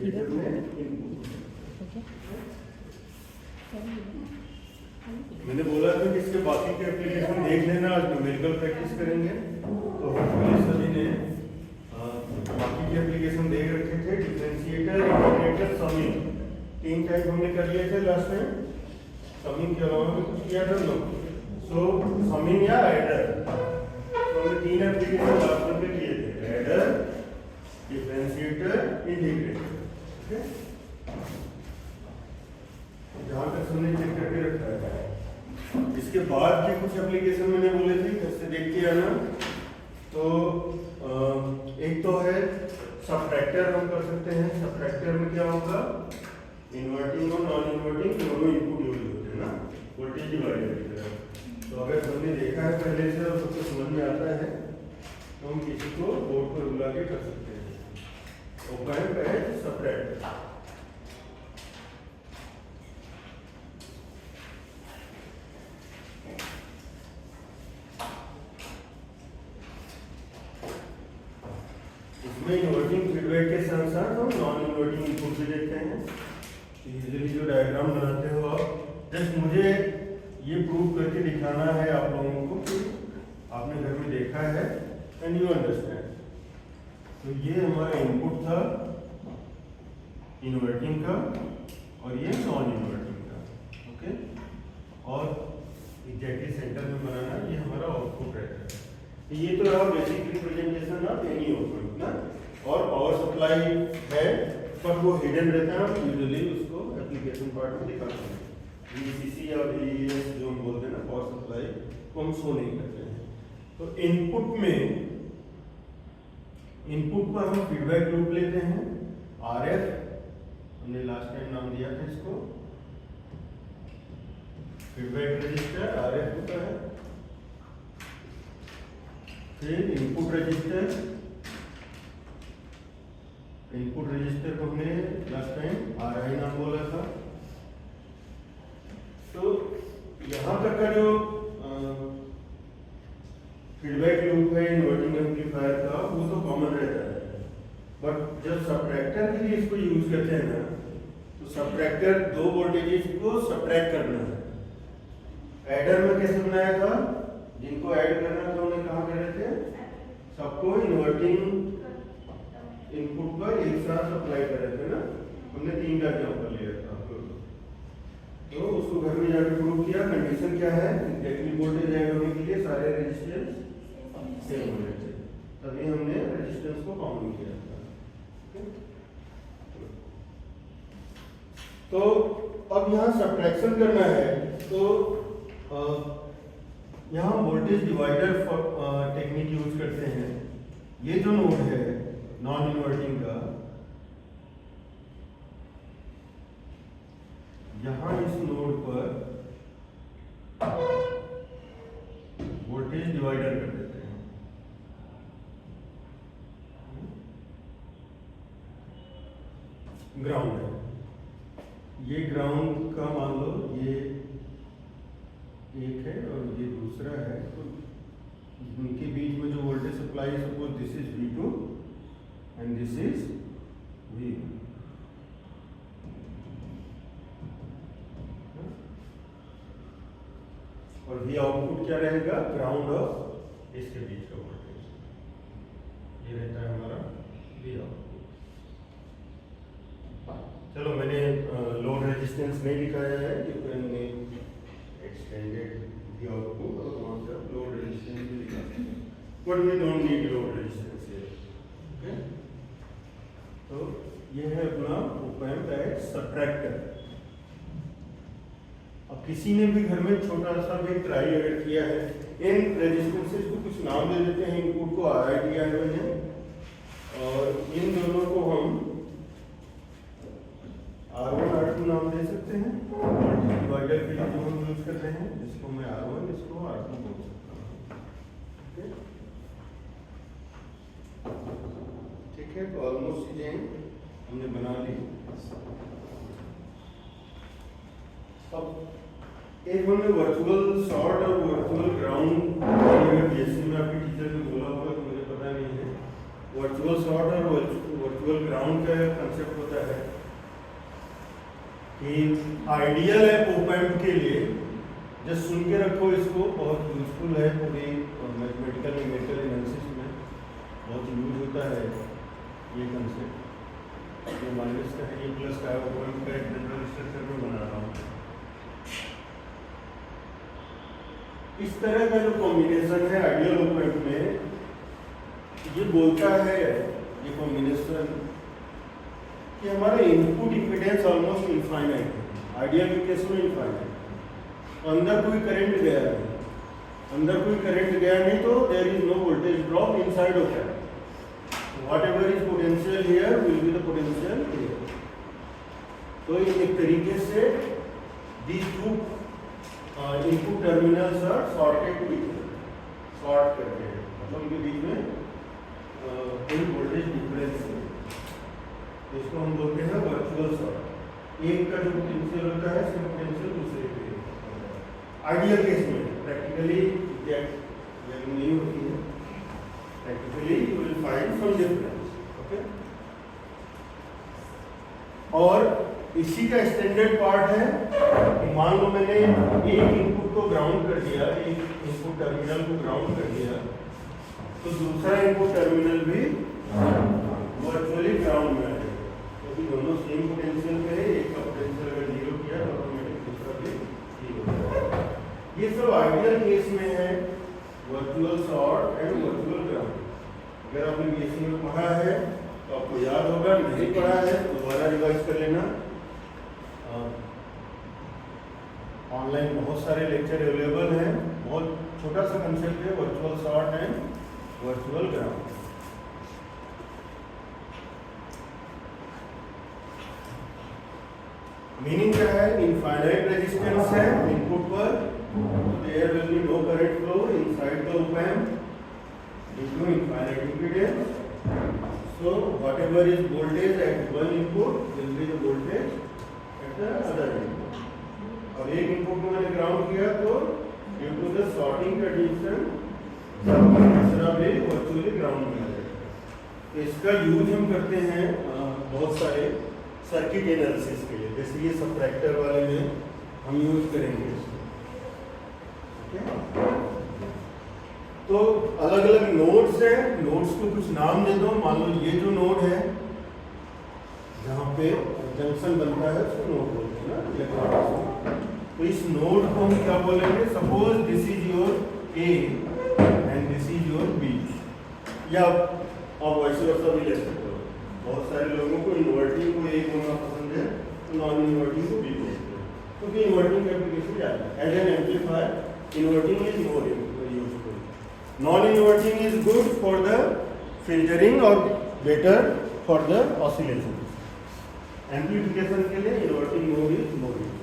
Application में input. मैंने बोला था कि इसके बाकी के एप्लीकेशन देख लेना, आज न्यूमेरिकल प्रैक्टिस करेंगे। तो होपफुली सभी ने बाकी के एप्लीकेशन देख रखे थे। डिफरेंशिएटर, इंटीग्रेटर, समिंग, 3 टाइप हमने कर लिए थे लास्ट में। समिंग के अलावा भी कुछ किया था लोग। सो समिंग या एडर, तो हमने 3 एप्लीकेशन लास्ट में किए थे, एडर, डिफरेंशिएटर, इंटीग्रेटर। ओके, जहाँ तक हमने चेक करके रखा है। इसके बाद के कुछ एप्लीकेशन मैंने बोले थे, जैसे देख के आना। तो एक तो है सबट्रैक्टर, हम कर सकते हैं। सबट्रैक्टर में क्या होगा, इन्वर्टिंग और नॉन इन्वर्टिंग दोनों इनपुट यूज होते हैं ना, वोल्टेज डिवाइडर की तरह। तो अगर हमने देखा है पहले से और सबको समझ में आता है तो हम किसी को बोर्ड पर बुला के कर सकते हैं। ओपन है सबट्रैक्टर। इसमें इन्वर्टिंग फीडबैक के साथ साथ हम नॉन इन्वर्टिंग इनपुट भी देखते हैं। यूजुअली जो डायग्राम बनाते हो आप, जस्ट मुझे ये प्रूव करके दिखाना है आप लोगों को कि आपने घर में देखा है एंड यू अंडरस्टैंड। तो ये हमारा इनपुट था इन्वर्टिंग का और ये नॉन इन्वर्टिंग का। ओके, और एग्जैक्टली सेंटर में बनाना, ये हमारा आउटपुट रहता है। तो ये तो रहा basic representation of any output ना। और पावर सप्लाई है पर वो हिडन रहता है, हम यूजुअली उसको एप्लीकेशन पार्ट में दिखाते हैं। VCC या VES जो हम बोलते हैं ना, पावर सप्लाई को हम शो नहीं करते हैं। तो इनपुट में, इनपुट पर हम फीडबैक लूप लेते हैं। RF हमने लास्ट टाइम नाम दिया था इसको, फीडबैक रजिस्टर RF होता है। फिर इनपुट रजिस्टर, इनपुट रजिस्टर को हमने लास्ट टाइम RI नाम बोला था। तो यहाँ तक का जो फीडबैक लूप है इन्वर्टिंग एम्पलीफायर का, वो तो कॉमन रहता है। बट जब सबट्रैक्टर के लिए इसको यूज करते हैं ना, तो सबट्रैक्टर 2 वोल्टेजेस को सबट्रैक्ट करना है। एडर में कैसे बनाया था, जिनको ऐड करना था उन्हें कहाँ कर रहे थे, सबको इन्वर्टिंग इनपुट पर एक साथ अप्लाई कर रहे थे ना। हमने 3 का एग्जांपल लिया था, तो उसको घर में जाकर प्रूव किया। कंडीशन क्या है, एग्जैक्टली वोल्टेज ऐड होने के लिए सारे रेजिस्टेंस सेम होने चाहिए, तभी हमने रेजिस्टेंस को काउंट किया था। तो अब यहाँ सब्ट्रैक्शन करना है, तो यहाँ वोल्टेज डिवाइडर टेक्निक यूज करते हैं। ये जो नोड है नॉन इन्वर्टिंग का, यहाँ इस नोड पर वोल्टेज डिवाइडर कर देते हैं। ग्राउंड है, ये ग्राउंड का मान लो ये एक है और ये दूसरा है। तो इनके बीच में जो voltage supply, suppose this is V2 and this is V1। और V आउटपुट क्या रहेगा, ग्राउंड और इसके बीच का वोल्टेज, ये रहता है हमारा V आउटपुट। चलो मैंने लोड रेजिस्टेंस नहीं दिखाया है, you can make extended V output और वहाँ से आप लोड रेजिस्टेंस भी दिखा सकते हैं, but we don't need load resistance here. Okay, तो ये है अपना ऑप-एम्प एज सबट्रैक्टर। अब किसी ने भी घर में छोटा सा भी ट्राई अगर किया है, इन रेजिस्टेंसेस को कुछ नाम दे देते हैं। इनपुट को RI दिया है मैंने, और इन दोनों को हम R1 R2 नाम दे सकते हैं। वोल्टेज डिवाइडर के लिए जो हम यूज कर रहे हैं, इसको मैं R1, इसको R2 बोल सकता हूँ। ठीक है, तो ऑलमोस्ट चीजें हमने बना ली। अब एक हमने वर्चुअल शॉर्ट और वर्चुअल ग्राउंड, BSc में आपके टीचर ने बोला होगा तो मुझे पता नहीं है, वर्चुअल शॉर्ट और वर्चुअल ग्राउंड का कंसेप्ट होता है कि आइडियल है ओप एम्प के लिए, जस्ट सुन के रखो इसको, बहुत यूजफुल है पूरी मैथमेटिकल न्यूमेरिकल एनालिसिस में बहुत यूज होता है ये कंसेप्ट। ये माइनस का है, ये प्लस का है, ओप एम्प का एक जनरल स्ट्रक्चर में बना रहा हूँ। इस तरह का जो कॉम्बिनेशन है आइडियल ओप एम्प में, ये बोलता है ये कॉम्बिनेशन कि हमारा इनपुट इम्पीडेंस ऑलमोस्ट इनफाइनाइट है, आइडियल के केस में इनफाइनाइट। अंदर कोई करंट गया नहीं, अंदर कोई करंट गया नहीं तो there is no voltage drop inside of that, whatever is potential here will be the potential here. तो एक तरीके से these two input terminals are shorted with, short करके मतलब उनके बीच में कोई वोल्टेज डिफरेंस है, इसको हम बोलते हैं वर्चुअल शॉर्ट। एक का जो पोटेंशियल होता है उसका पोटेंशियल दूसरे पे। आइडियल केस में प्रैक्टिकली एग्जैक्ट वैल्यू नहीं होती है, practically you will find some difference, okay. और इसी का स्टैंडर्ड पार्ट है कि मान लो मैंने एक इनपुट को ग्राउंड कर दिया, एक इनपुट टर्मिनल को ग्राउंड कर दिया, तो दूसरा इनपुट टर्मिनल भी वर्चुअली ग्राउंड में है, क्योंकि दोनों सेम पोटेंशियल पे है। एक का पोटेंशियल अगर जीरो किया तो ऑटोमेटिक दूसरा भी जीरो होगा। ये सब आइडियल केस में है, virtual short and virtual ground. अगर आपने बीएससी में पढ़ा है तो आपको याद होगा, नहीं पढ़ा है तो दोबारा रिवाइज कर लेना। ऑनलाइन बहुत सारे लेक्चर अवेलेबल हैं, बहुत छोटा सा कंसेप्ट है virtual short and virtual ground. Meaning क्या है, इनफाइनाइट रेजिस्टेंस है इनपुट पर, there will be no current flow inside the op amp due to infinite impedance. So whatever is voltage at one input will be the voltage at the other input. और एक input को मैंने ground किया तो due to the shorting condition दूसरा भी virtually ground में आ जाएगा। इसका यूज हम करते हैं बहुत सारे सर्किट एनालिसिस के लिए, जैसे ये सबट्रैक्टर वाले में हम यूज करेंगे इसको, ओके। तो अलग अलग नोड्स हैं, नोड्स को कुछ नाम दे दो। मान लो ये जो नोड है जहाँ पे जंक्शन बनता है उसको नोड बोलते हैं ना इलेक्ट्रॉनिक्स। तो इस नोड को हम क्या बोलेंगे, suppose this is your A and this is your B, या आप वैसे वर्षा भी ले सकते हो। बहुत सारे लोगों को इन्वर्टिंग को ए बोलना पसंद है, तो नॉन इन्वर्टिंग को बी बोलते हैं, क्योंकि इन्वर्टिंग का एप्लीकेशन ज़्यादा है। As an amplifier inverting is more useful, non inverting is good for the filtering और better for the oscillation. Amplification के लिए inverting mode is more useful.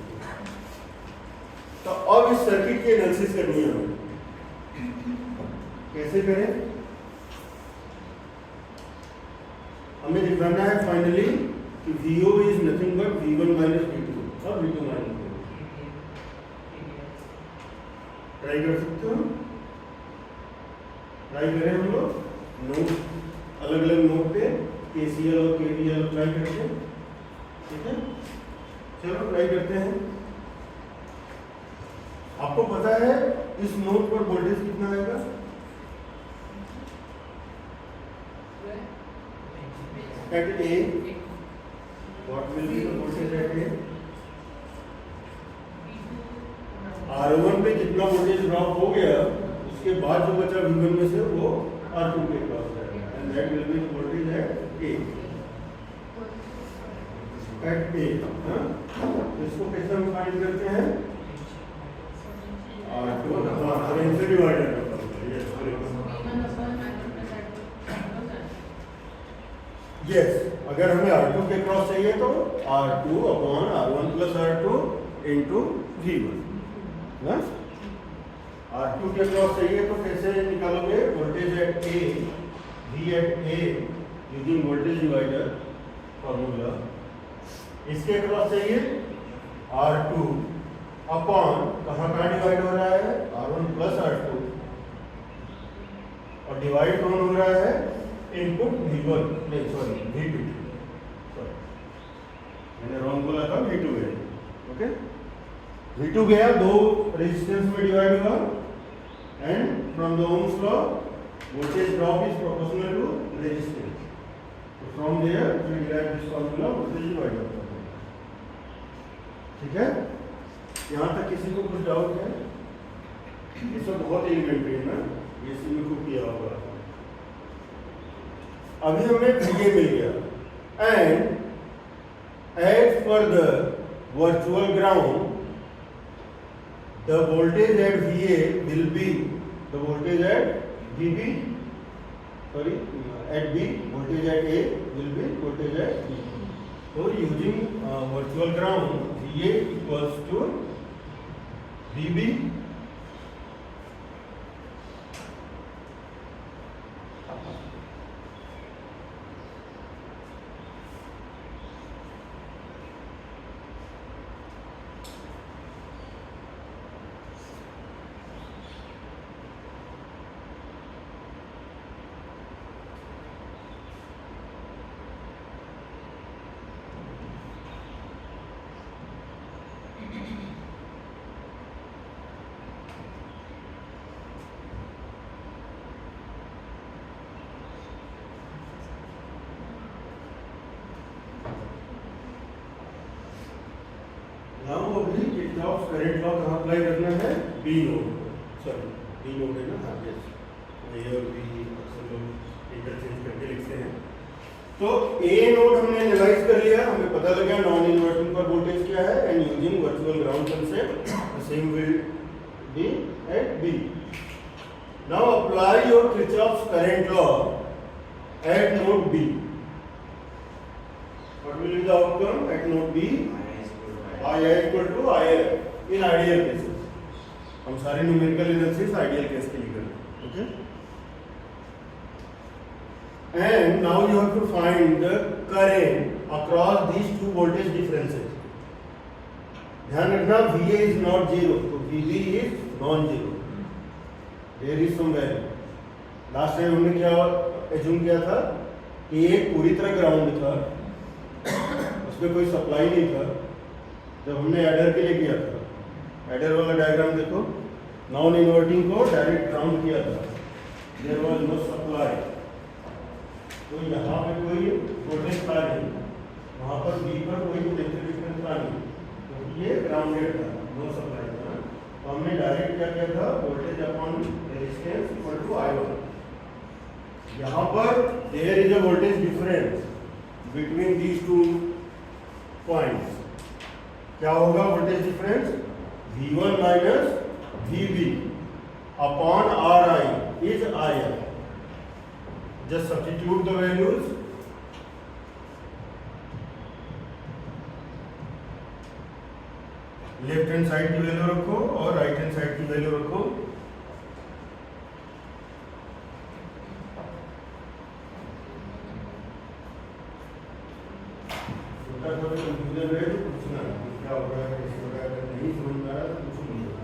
तो अब इस सर्किट की एनालिसिस करनी है हमें, कैसे करें? हमें दिखाना है फाइनली कि VO is nothing but V1 minus V2 और V2 माइनस V1। ट्राई कर सकते हो, ट्राई करें हम लोग नोड, अलग अलग नोड पे KCL और KVL अप्लाई करते हैं, ठीक है। चलो ट्राई करते हैं। आपको पता है इस नोड पर वोल्टेज कितना आएगा? At A, what will be the voltage at A? R1 पे जितना वोल्टेज ड्रॉप हो गया उसके बाद जो बचा V1 में से वो R2 के क्रॉस जाएगा, and that will be the voltage at A. At A, हाँ? इसको कैसे हम फाइंड करते हैं? R2 पोटेंशियल डिवाइडर का यस, अगर हमें R2 के क्रॉस चाहिए तो R2 upon R1 plus R2 into V1। R2 के क्रॉस चाहिए तो कैसे निकालोगे? Voltage at A, V at A using voltage divider formula. इसके क्रॉस चाहिए R2 अपॉन कहाँ कहाँ डिवाइड हो रहा है? R1 प्लस R2, और डिवाइड कौन हो रहा है? इनपुट V1 नहीं सॉरी V2, सॉरी मैंने रॉन्ग बोला था, V2 है। ओके, V2 गया, दो रेजिस्टेंस में डिवाइड हुआ, and from the Ohm's law voltage drop is proportional to resistance. So from there we derive this formula voltage divided by current. ठीक है, यहाँ तक किसी को कुछ डाउट है? ये सब बहुत एलिमेंट्री है ना, ये सीमें को किया होगा। अभी हमें VA मिल गया, and as per the virtual ground the voltage at VA will be the voltage at VB, sorry, at B, voltage at A will be voltage at B. So using virtual ground, VA equals to VB now अभी Kirchhoff current law कहाँ apply करना है? B node, sorry B node है ना, हाँ yes, ए और B अक्सर लोग इंटरचेंज करके लिखते हैं। तो ए नोड हमने एनालाइज कर लिया, हमें पता लगा नॉन इन्वर्टिंग पर वोल्टेज क्या है, and using virtual ground concept the same will be at B. Now apply your Kirchhoff current law at node B. What will be the outcome at node B? I equal to IL in ideal cases. हम सारे numerical analysis ideal case के लिए करें, okay? And now you have to find the current across these two voltage differences. ध्यान रखना VA is not zero, तो VB is non-zero. There is some value. Last time हमने क्या assume किया था कि एक पूरी तरह ग्राउंड था, उसमें कोई सप्लाई नहीं था। जब हमने एडर के लिए किया था, एडर वाला डायग्राम देखो, नॉन इन्वर्टिंग को डायरेक्ट ग्राउंड किया था, देयर वाज नो सप्लाई, तो यहाँ पे कोई वोल्टेज था नहीं, वहाँ पर बी पर कोई पोटेंशियल डिफरेंस था नहीं, तो ये ग्राउंडेड था, नो सप्लाई था। तो हमने डायरेक्ट क्या किया था, voltage upon resistance equal to I1। यहाँ पर there is a voltage difference between these two points. क्या होगा voltage difference? V1 minus VB upon RI is IL। Just substitute the values, left hand side की value रखो और right hand side की value रखो। Confusion है तो पूछना क्या हो रहा है, कैसे हो रहा है, अगर नहीं समझ में आ रहा तो कुछ नहीं होगा।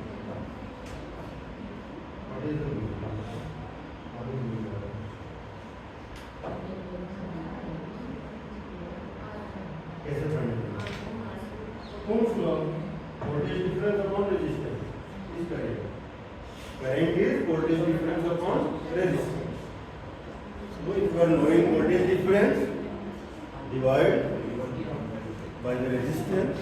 कैसे समझेंगे? Ohm's law, voltage difference upon resistance is current. Current is voltage difference upon resistance. So if you are knowing voltage difference, divide by the resistance.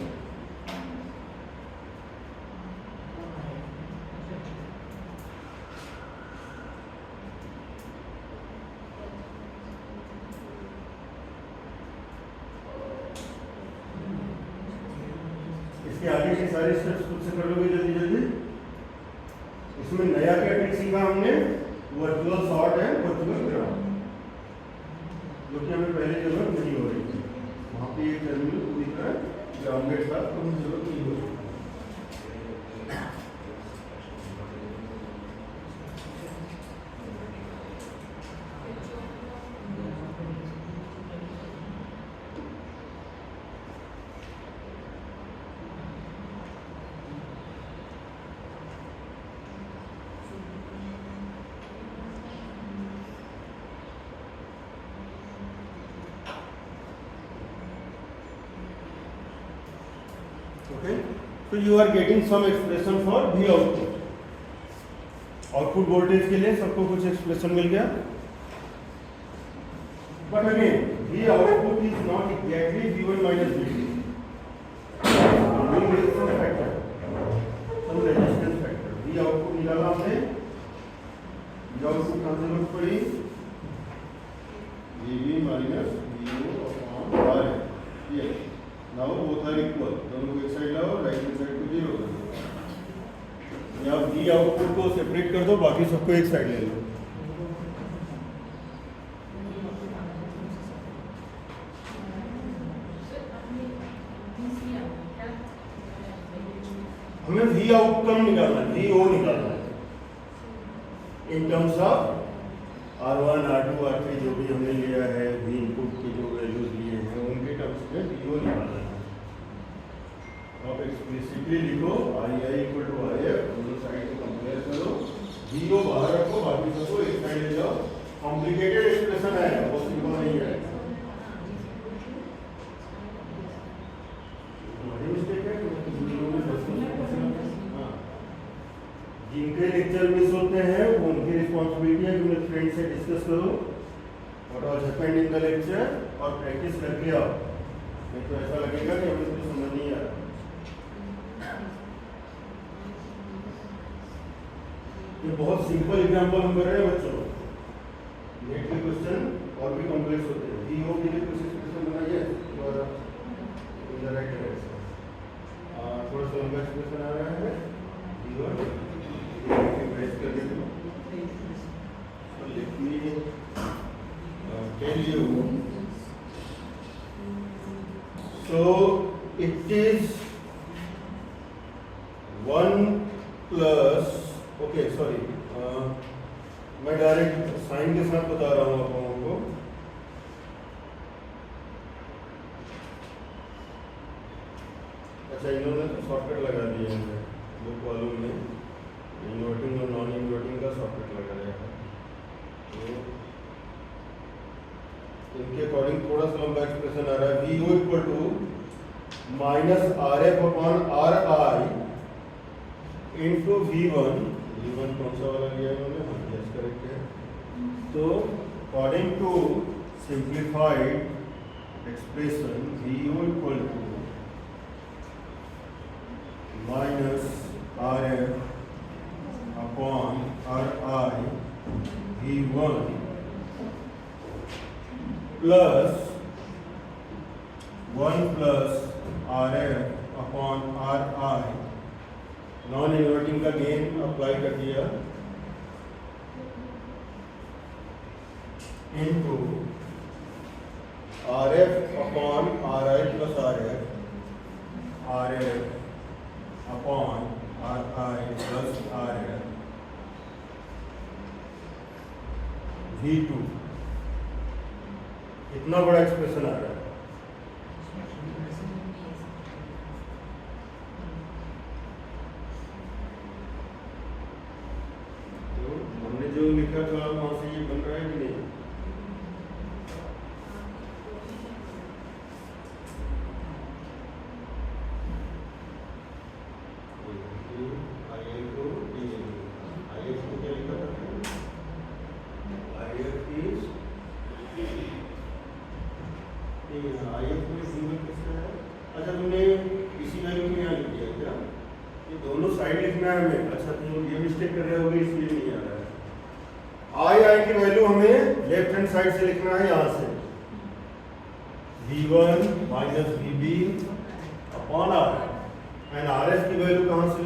इसके आगे के सारे स्टेप्स खुद से कर लोगे जल्दी जल्दी। इसमें नया क्या ट्रिक सीखा हमने? Virtual short and virtual ground, जो कि हमें पहले जरूरत नहीं हो रही थी। वहाँ पे एक टर्मिनल पूरी तरह ग्राउंडेड था, तो हमें जरूरत नहीं हो रही। Okay, so you are getting some expression for V output. Output voltage के लिए सबको कुछ एक्सप्रेशन मिल गया, but again V output is not exactly V1 minus V2. We need some factor, some resistance factor. V output निकाला हमने, V output कहाँ से लुट पड़ी? VV minus VO upon R. Yes. Now both are equal. दोनों को एक side लाओ, राइट हैंड साइड को 0 कर दो। या V आउटपुट को सेपरेट कर दो, बाकी सबको एक साइड ले लो। हमें V आउटकम निकालना है, VO निकालना है in terms of R1, R2, R3 जो भी हमने लिया है, V इनपुट के जो वैल्यूज लिए हैं उनके टर्म्स में VO निकालना है। आप एक्सप्लिसिटली लिखो I इक्वल टू IF, दोनों साइड को कंपेयर करो, VO बाहर रखो, बाकी सबको एक साइड ले जाओ। कॉम्प्लिकेटेड एक्सप्रेशन है, बहुत सिंपल नहीं है। जिनके लेक्चर मिस होते हैं वो उनकी रिस्पॉन्सिबिलिटी है कि उन्हें फ्रेंड से डिस्कस करो what was happened in the lecture और प्रैक्टिस करके आओ, नहीं तो ऐसा लगेगा कि हमें कुछ समझ नहीं आ रहा। ये बहुत सिंपल एग्जांपल हम कर रहे हैं बच्चों, नेट के क्वेश्चन और भी कॉम्प्लेक्स होते हैं। वीओ के लिए कुछ एक्सप्रेशन बनाइए और इन द राइट डायरेक्शन। थोड़ा सा लंबा एक्सप्रेशन आ रहा है, वीओ प्रेस कर देते हो। So let me tell you. So it is 1 plus, okay sorry, मैं डायरेक्ट साइन के साथ बता रहा हूँ आप लोगों को। अच्छा इन्होंने तो शॉर्टकट लगा दिया है बुक वालों ने, इन्वर्टिंग और नॉन इन्वर्टिंग का शॉर्टकट लगाया है, तो इनके अकॉर्डिंग थोड़ा सा लंबा एक्सप्रेशन आ रहा है। V O equal to minus R F upon R I into V one कौन सा वाला लिया इन्होंने, हाँ यस करेक्ट है। तो according to simplified expression V O equal to minus R F upon Ri V1 plus 1 plus Rf upon Ri, non inverting का gain apply कर दिया, into Rf upon Ri plus Rf upon Ri plus Rf V2। इतना बड़ा expression आ रहा है। तो हमने जो लिखा था वहां से ये बन रहा है कि नहीं? अच्छा तुमने इसी वैल्यू में यहाँ लिख दिया क्या? ये दोनों साइड लिखना है हमें। अच्छा तुम ये मिस्टेक कर रहे होगे इसलिए नहीं आ रहा है। आई की वैल्यू हमें लेफ्ट हैंड साइड से लिखना है, यहाँ से V1 minus VB upon R, and RF की वैल्यू कहाँ से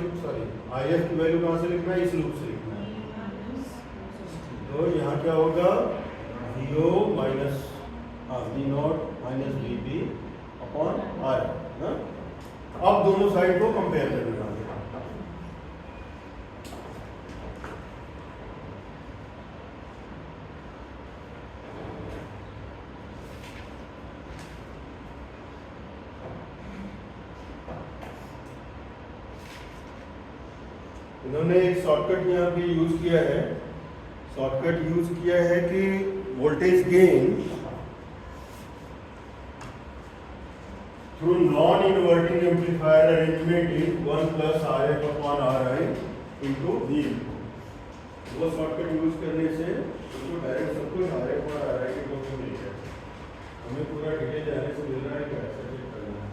IF की वैल्यू कहाँ से लिखना है? इस लूप से लिखना है। तो यहाँ क्या होगा? VO minus V0 minus VB upon R। अब दोनों साइड को कंपेयर करना है। इन्होंने एक शॉर्टकट यहाँ पे यूज किया है। शॉर्टकट यूज किया है कि voltage gain through non inverting amplifier arrangement is 1 plus RF upon RI into V। वो शॉर्टकट यूज करने से उसको डायरेक्ट सब कुछ RF और RI के टर्म में मिल गया। हमें पूरा डिटेल जाने से मिल रहा है कि ऐसा चेक करना है।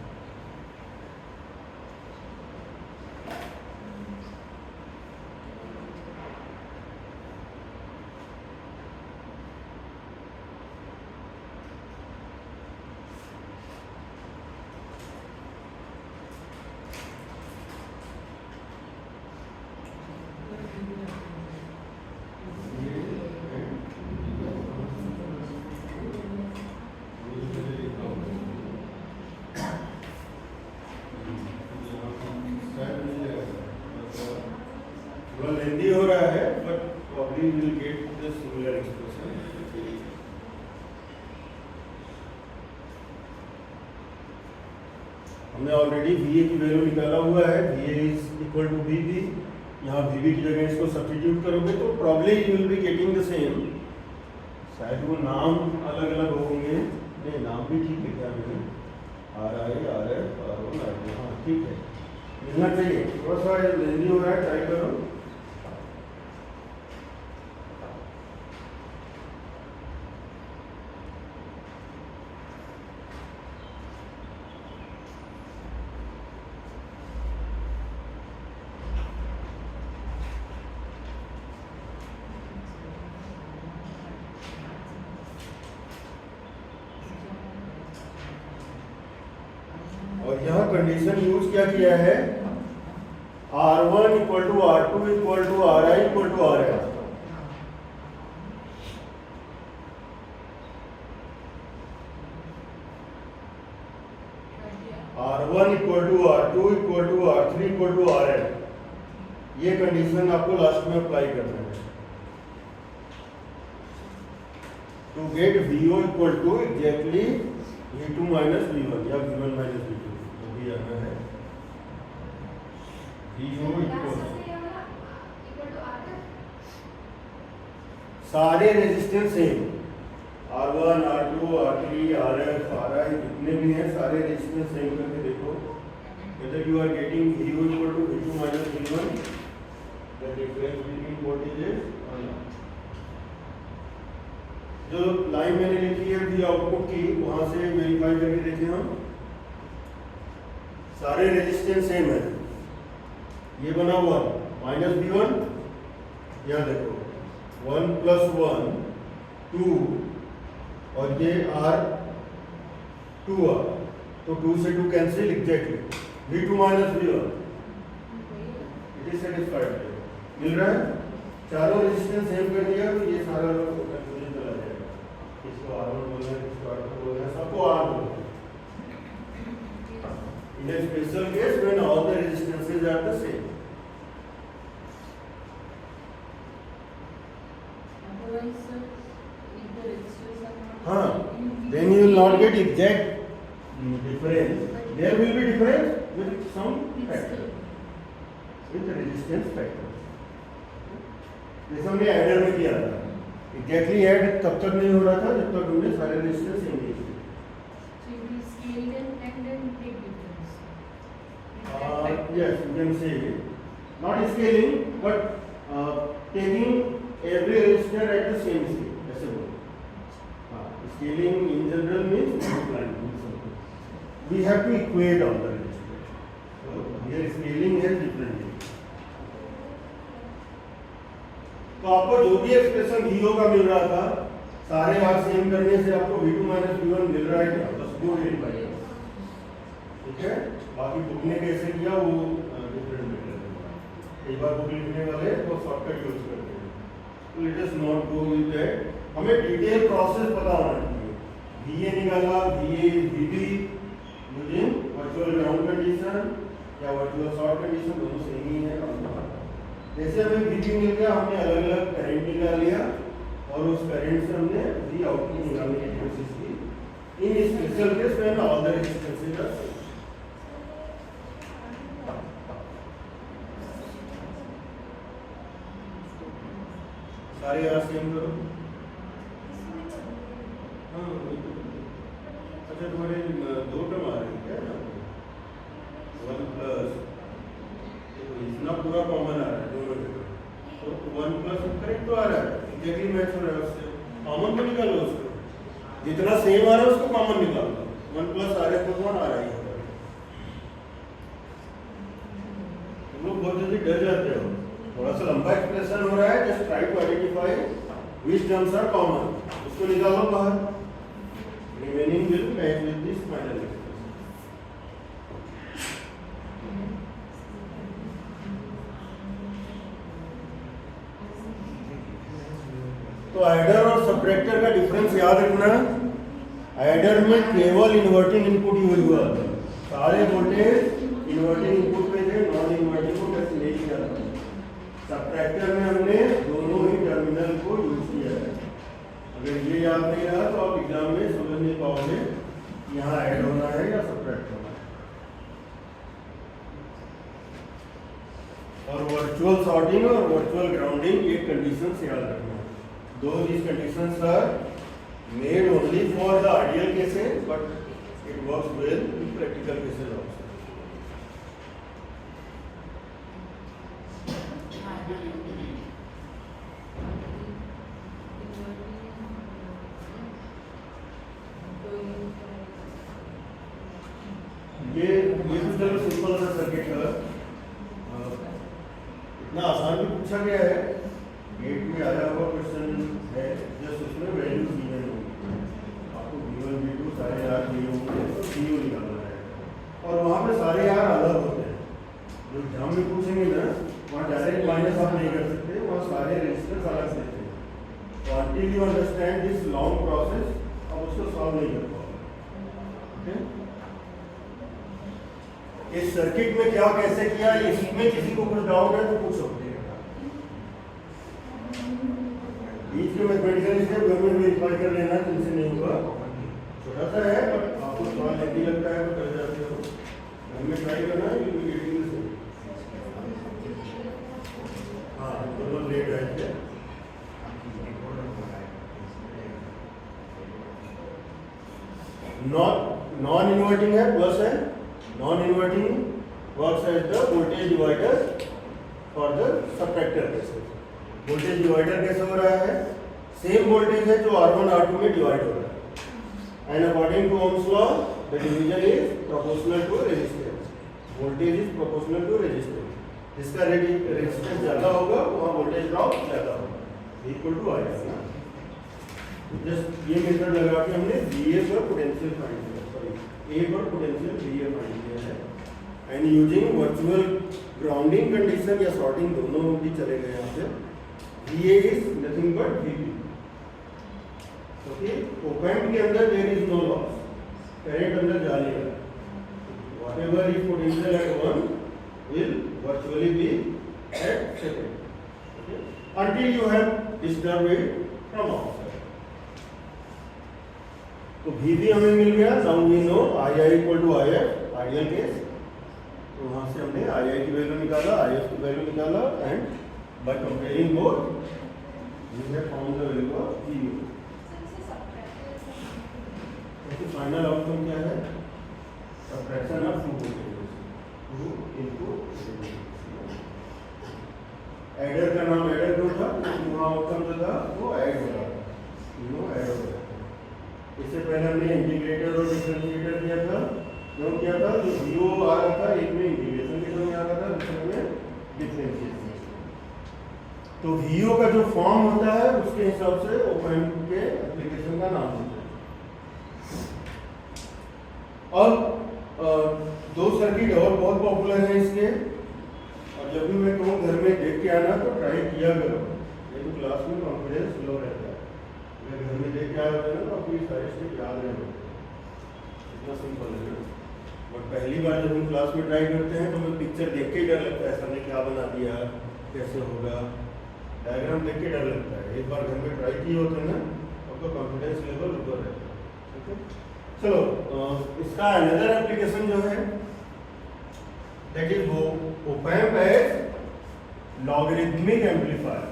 लेंदी हो रहा है but probably will get the similar expression. हमने ऑलरेडी VA की वैल्यू निकाला हुआ है, VA is equal to VB। यहाँ VB की जगह इसको सब्स्टिट्यूट करोगे तो probably you will be getting the same. शायद वो नाम अलग अलग होंगे, नहीं नाम भी ठीक लिखा है मैंने, RI RF R1 R2, हाँ ठीक है, मिलना चाहिए। थोड़ा सा लेंदी हो रहा है, ट्राई करो। और यह कंडीशन यूज क्या किया है, R1 equal to R2 equal to RI equal to RF। R1 equal to R2 equal to R3 equal to RF। ये कंडीशन आपको लास्ट में अप्लाई करना है to get VO equal to exactly V2 minus V1 या V1 minus V2 जो भी आना है। VO इक्वल सारे resistance same, R1 R2 R3 RF RI जितने भी हैं सारे रेजिस्टेंस सेम करके देखो whether you are getting VO equal to V2 minus V1, the difference between voltages or not। जो लाइन मैंने लिखी है V आउटपुट की, वहां से वेरीफाई करके देखें हम, सारे रेजिस्टेंस सेम है। ये बना हुआ माइनस V1, यहाँ देखो 1 प्लस 1 2 और ये R 2R, तो 2 से 2 cancel, exactly V2 minus V1 it is satisfied. मिल रहा है, चारों रेजिस्टेंस सेम कर दिया तो ये सारा कंफ्यूजन चला जाएगा, किसको R1 बोलना है किसको R2 बोलना है, सबको R बोलना है। In a special case when all the resistances are the same। हाँ, then you will not get exact difference, there will be difference with some factor, with the resistance factor। जैसे हमने adder में किया था, exactly add तब तक नहीं हो रहा था जब तक हमने सारे रेजिस्टेंस सेम नहीं किए। Yes, you can say not scaling but taking every resistor at the same scale, ऐसे बोलो। Scaling in general means multiplying, we have to equate all the resistors, so here scaling is different। तो आपको जो भी expression VO का मिल रहा था, सारे R सेम करने से आपको V2 माइनस V1 मिल रहा है क्या, बस वो वेरीफाई है, ठीक है। बाकी बुक ने कैसे किया वो डिफरेंट मैटर है, एक बार बुक लिखने वाले तो शॉर्टकट यूज करते हैं, तो let us not go with that. हमें डिटेल प्रोसेस पता होना चाहिए। VA निकाला, VA VB using virtual ground condition या वर्चुअल शॉर्ट कंडीशन, दोनों सेम ही है। जैसे हमें VB मिल गया, हमने अलग अलग करंट निकाल लिया और उस करंट से हमने V आउटपुट निकालने की कोशिश की। इन स्पेशल केस में all the resistances are same. सारे यहाँ सेम करो। हाँ अच्छा, तुम्हारे 2 टर्म आ रहे हैं क्या? पूरा कॉमन आ रहा है दोनों जगह, तो 1 प्लस करेक्ट तो आ रहा है, एग्जैक्टली मैच हो रहा है उससे। कॉमन तो निकालो उसको, जितना सेम आ रहा है उसको कॉमन निकालो। 1 प्लस आ रहा है तो 1 आ रहा है। तुम लोग बहुत जल्दी डर जाते हो, थोड़ा सा लंबा एक्सप्रेशन हो रहा है, just try to identify which terms are common, उसको निकालो बाहर। Remaining will match with this final expression. तो एडर और सबट्रैक्टर का डिफरेंस याद रखना। एडर में केवल इन्वर्टिंग इनपुट यूज हुआ, सारे वोल्टेज इन्वर्टिंग इनपुट पे थे, नॉन इन्वर्टिंग को कैसे नहीं किया था। सबट्रैक्टर में हमने दोनों ही टर्मिनल को यूज किया है। अगर ये याद नहीं रहा तो आप एग्जाम में समझ नहीं पाओगे यहाँ ऐड होना है या सबट्रैक्ट होना है। और वर्चुअल सॉर्टिंग और वर्चुअल ग्राउंडिंग, ये कंडीशंस याद रखना। दो these conditions are made only for the ideal cases, but it works well in practical cases also. ये तो चलो सिंपल सा सर्किट है, इतना आसान भी पूछा गया है, गेट में आया हुआ क्वेश्चन है, जस्ट उसमें वैल्यू गिवन होगी, आपको V1 V2 सारे यार दिए होंगे तो CU निकालना है। और वहाँ पे सारे यार अलग होते हैं, जो एग्जाम में पूछेंगे ना वहाँ डायरेक्ट माइनस आप नहीं कर सकते, वहाँ सारे रजिस्टर्स अलग देते हैं। तो until you understand this long process आप उसको सॉल्व नहीं कर पाओगे। इस सर्किट में क्या कैसे किया, इसमें किसी को कुछ डाउट है तो पूछ सकते हैं। बीच में मैथमेटिकल स्टेप घर में वेरीफाई कर लेना, तुमसे नहीं हुआ, छोटा सा है बट आपको थोड़ा लेंदी लगता है तो कर जाते हो, घर में ट्राई करना है। हाँ दोनों लेट आए थे। नॉन इन्वर्टिंग है, प्लस है, non inverting works as the voltage divider for the subtractor cases. Voltage divider कैसे हो रहा है, सेम वोल्टेज है जो R1 R2 में डिवाइड हो रहा है, and according to Ohm's law the division is proportional to resistance. Voltage is proportional to resistance, जिसका रेजिस्टेंस ज्यादा होगा वहाँ वोल्टेज ड्रॉप ज्यादा होगा, इक्वल टू आएगा। जस्ट ये मेथड लगा के हमने VA पर पोटेंशियल फाइंड किया, सॉरी A पर पोटेंशियल VA फाइंड किया है, and using virtual grounding condition या सॉर्टिंग दोनों भी चले गए यहाँ पे। VA is nothing but VB. Okay, op-amp के अंदर there is no loss, current अंदर जा नहीं रहा, whatever is potential at 1 will virtually be at 2, okay, until you have disturbed it from outside. तो VB हमें मिल गया, now we know II equal to IF, ideal case, तो वहाँ से हमने II की वैल्यू निकाला, IF की वैल्यू निकाला, and by comparing both we have found the value of VU. तो फाइनल आउटकम क्या है, subtraction of 2 voltages, 2 into adder का नाम एडर क्यों था, वहाँ आउटकम जो था वो ऐड हो रहा था, तीनों ऐड हो रहा था। इससे पहले हमने इंटीग्रेटर और डिफरेंशिएटर किया था, क्यों किया था, जो VO आ रहा था एक में इंटीग्रेशन के समय आ रहा था, दूसरे में डिफरेंशिएशन। तो VO का जो फॉर्म होता है उसके हिसाब से ओपैम्प के एप्लीकेशन का नाम होता है। अब दो सर्किट और बहुत पॉपुलर है इसके, और जब भी मैं कहूँ घर में देख के आना तो ट्राई किया करो, ये तो क्लास में कॉन्फिडेंस लो रहता है, अगर घर में देख के आए होते हैं तो अपनी सारे स्टेप याद रहे, इतना सिंपल है। बट पहली बार जब हम क्लास में ट्राई करते हैं तो हमें पिक्चर देख के ही डर लगता है, सर ने क्या बना दिया, कैसे होगा, डायग्राम देख के डर लगता है। एक बार घर में ट्राई किए होते हैं ना आपका कॉन्फिडेंस लेवल ऊपर रहता है। ओके, चलो इसका अनदर एप्लीकेशन जो है दैट इज वो op amp as logarithmic amplifier.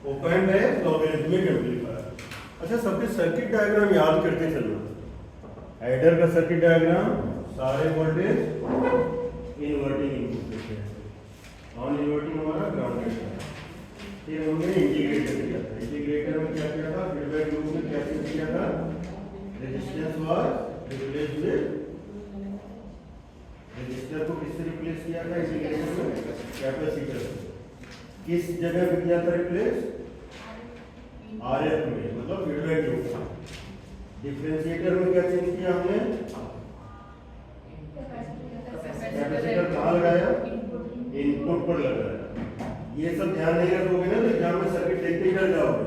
Op amp है लॉगरिथमिक एम्पलीफायर। अच्छा, सबके सर्किट डायग्राम याद करते चलना। एडर का सर्किट डायग्राम, सारे वोल्टेज इन्वर्टिंग इनपुट देते हैं, नॉन इन्वर्टिंग हमारा ग्राउंडेड है। फिर हमने इंटीग्रेटर किया था। इंटीग्रेटर में क्या किया था, फीडबैक लूप में क्या किया था, resistance was replace with, register को किससे रिप्लेस किया था इंटीग्रेटर में, कैपेसिटर। किस जगह पे किया था रिप्लेस, आरएफ में, मतलब फीडबैक लूप में। डिफरेंशिएटर में क्या चेंज किया हमने, कैपेसिटर कहाँ लगाया, इनपुट पर लगाया। ये सब ध्यान नहीं रखोगे ना तो एग्जाम में सर्किट देखते ही डर जाओगे,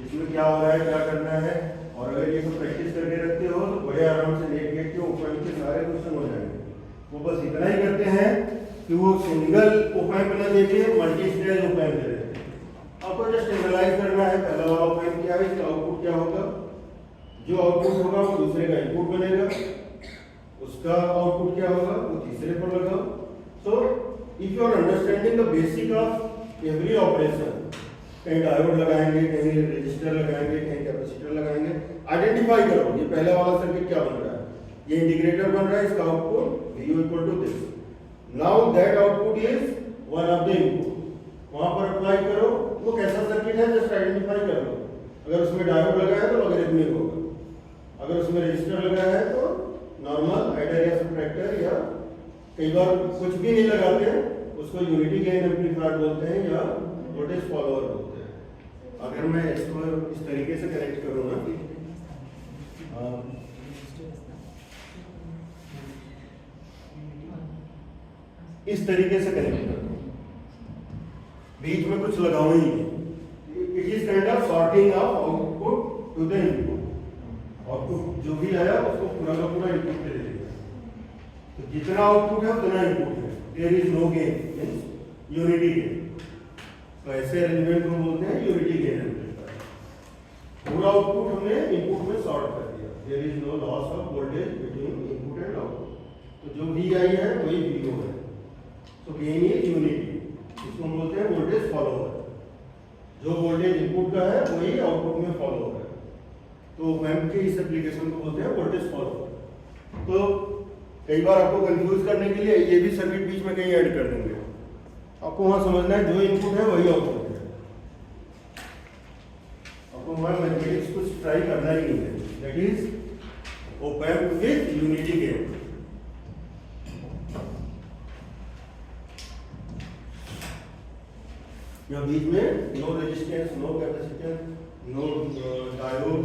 इसमें क्या हो रहा है, क्या करना है। और अगर ये सब प्रैक्टिस करके रखते हो तो बड़े आराम से नेट गेट के ओपन के सारे क्वेश्चन हो जाएंगे। वो बस इतना ही करते हैं कि वो सिंगल ओपन ना देके मल्टी स्टेज ओपन दे देते हैं। आपको जस्ट एनालाइज करना है, पहला वाला ओपन क्या है, इसका आउटपुट क्या होगा, जो आउटपुट होगा वो दूसरे का इनपुट बनेगा, उसका आउटपुट क्या होगा वो तीसरे पर लगाओ। So if you are understanding the basic of every operation, कहीं डायोड लगाएंगे, कहीं रजिस्टर लगाएंगे, कहीं कैपेसिटर लगाएंगे, आइडेंटिफाई करो ये पहला वाला सर्किट क्या बन रहा है, ये इंटीग्रेटर बन रहा है, इसका output VO equal to this. Now that output is one of the input, वहां पर अप्लाई करो। वो कैसा सर्किट है जस्ट आइडेंटिफाई कर लो। अगर उसमें डायोड लगा है तो लॉगरिथमिक होगा, अगर उसमें रजिस्टर लगा है तो नॉर्मल एडर या सबट्रैक्टर, या कई बार कुछ भी नहीं लगाते हैं उसको यूनिटी गेन एम्पलीफायर बोलते हैं या वोल्टेज फॉलोअर बोलते हैं। अगर मैं इसको इस तरीके से कनेक्ट करूँ ना, इस तरीके से कनेक्ट करूँ, बीच में कुछ लगाऊं ही नहीं, it is kind of shorting of output to the input. Output जो भी आया उसको पूरा का पूरा इनपुट दे देगा, तो जितना आउटपुट है उतना इनपुट है, there is no gain, means unity gain. तो ऐसे अरेंजमेंट को बोलते हैं यूनिटी गेन एम्पलीफायर। पूरा आउटपुट हमने इनपुट में सॉर्ट कर दिया, there is no loss of voltage between input and output. तो जो VI है वही VO है, तो गेन इज यूनिटी, इसको हम बोलते हैं वोल्टेज फॉलोअर। जो वोल्टेज इनपुट का है वही आउटपुट में फॉलो है, तो एम्प के इस एप्लीकेशन को बोलते हैं वोल्टेज फॉलोअर। तो कई बार आपको कंफ्यूज करने के लिए ये भी सर्किट बीच में कहीं ऐड कर देंगे, आपको वहां समझना है जो इनपुट है वही आउटपुट है। आपको वहां मैथमेटिक्स कुछ ट्राई करना ही नहीं है, that is op amp with unity gain. यहाँ बीच में no resistance, no capacitance, no diode,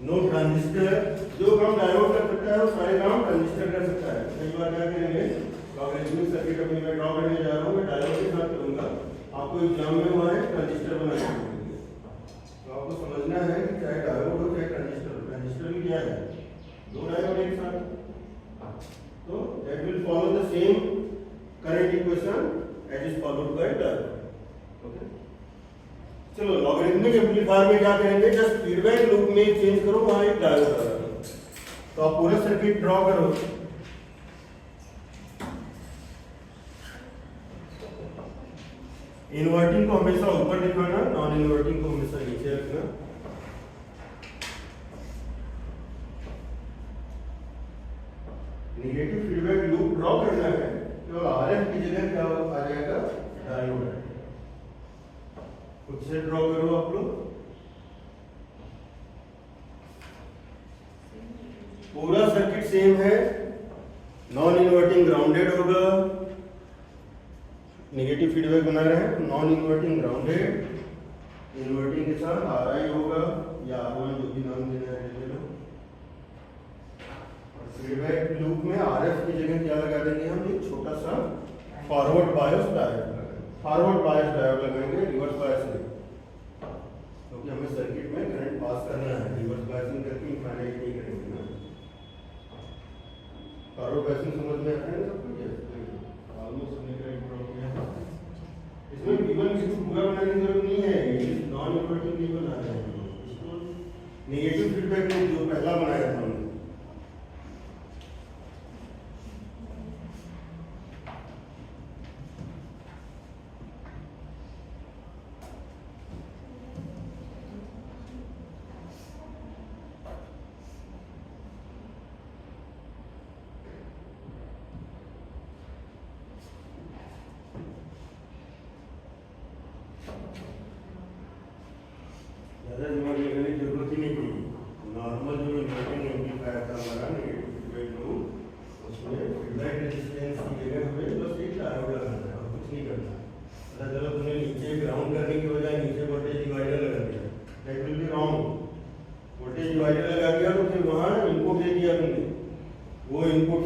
no transistor. जो काम डायोड कर सकता है वो सारे काम ट्रांजिस्टर कर सकता है। कई बार क्या करेंगे, लॉगरिथमिक सर्किट अभी मैं ड्रॉ करने जा रहा हूँ, मैं डायोड के साथ करूँगा, आपको एग्जाम में वहाँ है ट्रांजिस्टर बनाना पड़ेगा। तो आपको समझना है कि चाहे डायोड हो चाहे ट्रांजिस्टर हो, ट्रांजिस्टर भी क्या है, दो डायोड एक साथ, तो that will follow the same current equation as is followed by diode. चलो लॉगरिथमिक एम्पलीफायर में क्या करेंगे, जस्ट फीडबैक लूप में चेंज करो, वहां एक डायोड लगा दो। तो आप पूरा सर्किट ड्रॉ करो। इन्वर्टिंग को हमेशा ऊपर दिखाना, नॉन इन्वर्टिंग को हमेशा नीचे रखना। नेगेटिव फीडबैक लूप ड्रॉ करना है, तो RF की जगह क्या आ जाएगा, डायोड है। खुद से ड्रॉ करो आप लोग। पूरा सर्किट सेम है, नॉन इन्वर्टिंग ग्राउंडेड होगा, नेगेटिव फीडबैक बना रहे हैं, नॉन इन्वर्टिंग ग्राउंडेड, इन्वर्टिंग के साथ RI होगा या R1, जो भी नाम देना है ले लो। फीडबैक लूप में RF की जगह क्या लगा देंगे हम, एक छोटा सा forward bias diode, forward bias diode लगाएंगे, रिवर्स बायस नहीं, क्योंकि हमें सर्किट में करंट पास करना है, रिवर्स बायसिंग करके इनफाइनाइट नहीं करेंगे ना। फॉरवर्ड बायसिंग समझ में आता है ना सबको, ऑलमोस्ट हमने करेक्ट ड्रॉ किया। इसमें V1 V2 पूरा बनाने की जरूरत नहीं है, ये नॉन इन्वर्टिंग नहीं बना रहे हैं, इसको नेगेटिव फीडबैक में जो पहला बनाया था हमने,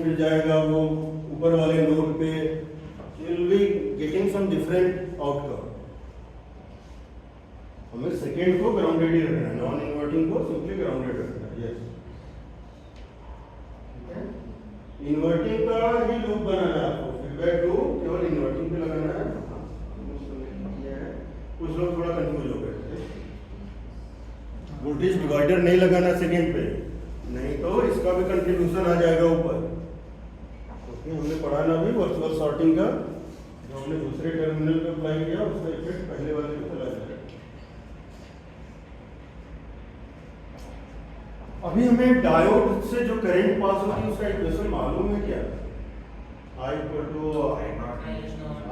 फिर जाएगा वो ऊपर वाले नोड पे, will be getting some different outcome. हमें सेकेंड को ग्राउंडेड ही रखना है, नॉन इन्वर्टिंग को सिंपली ग्राउंडेड रखना है। यस, इन्वर्टिंग का ही लूप बनाना है आपको, फीडबैक लूप केवल इन्वर्टिंग पे लगाना है। कुछ लोग थोड़ा कंफ्यूज हो गए थे, वोल्टेज डिवाइडर नहीं लगाना सेकेंड पे, नहीं तो इसका भी कंट्रीब्यूशन आ जाएगा ऊपर। क्योंकि हमने पढ़ा ना भी वर्चुअल सॉर्टिंग का, जो हमने दूसरे टर्मिनल पे अप्लाई किया उसका इफेक्ट पहले वाले पे चला जाएगा। अभी हमें डायोड से जो करंट पास होती है उसका इक्वेशन मालूम है क्या? I equal to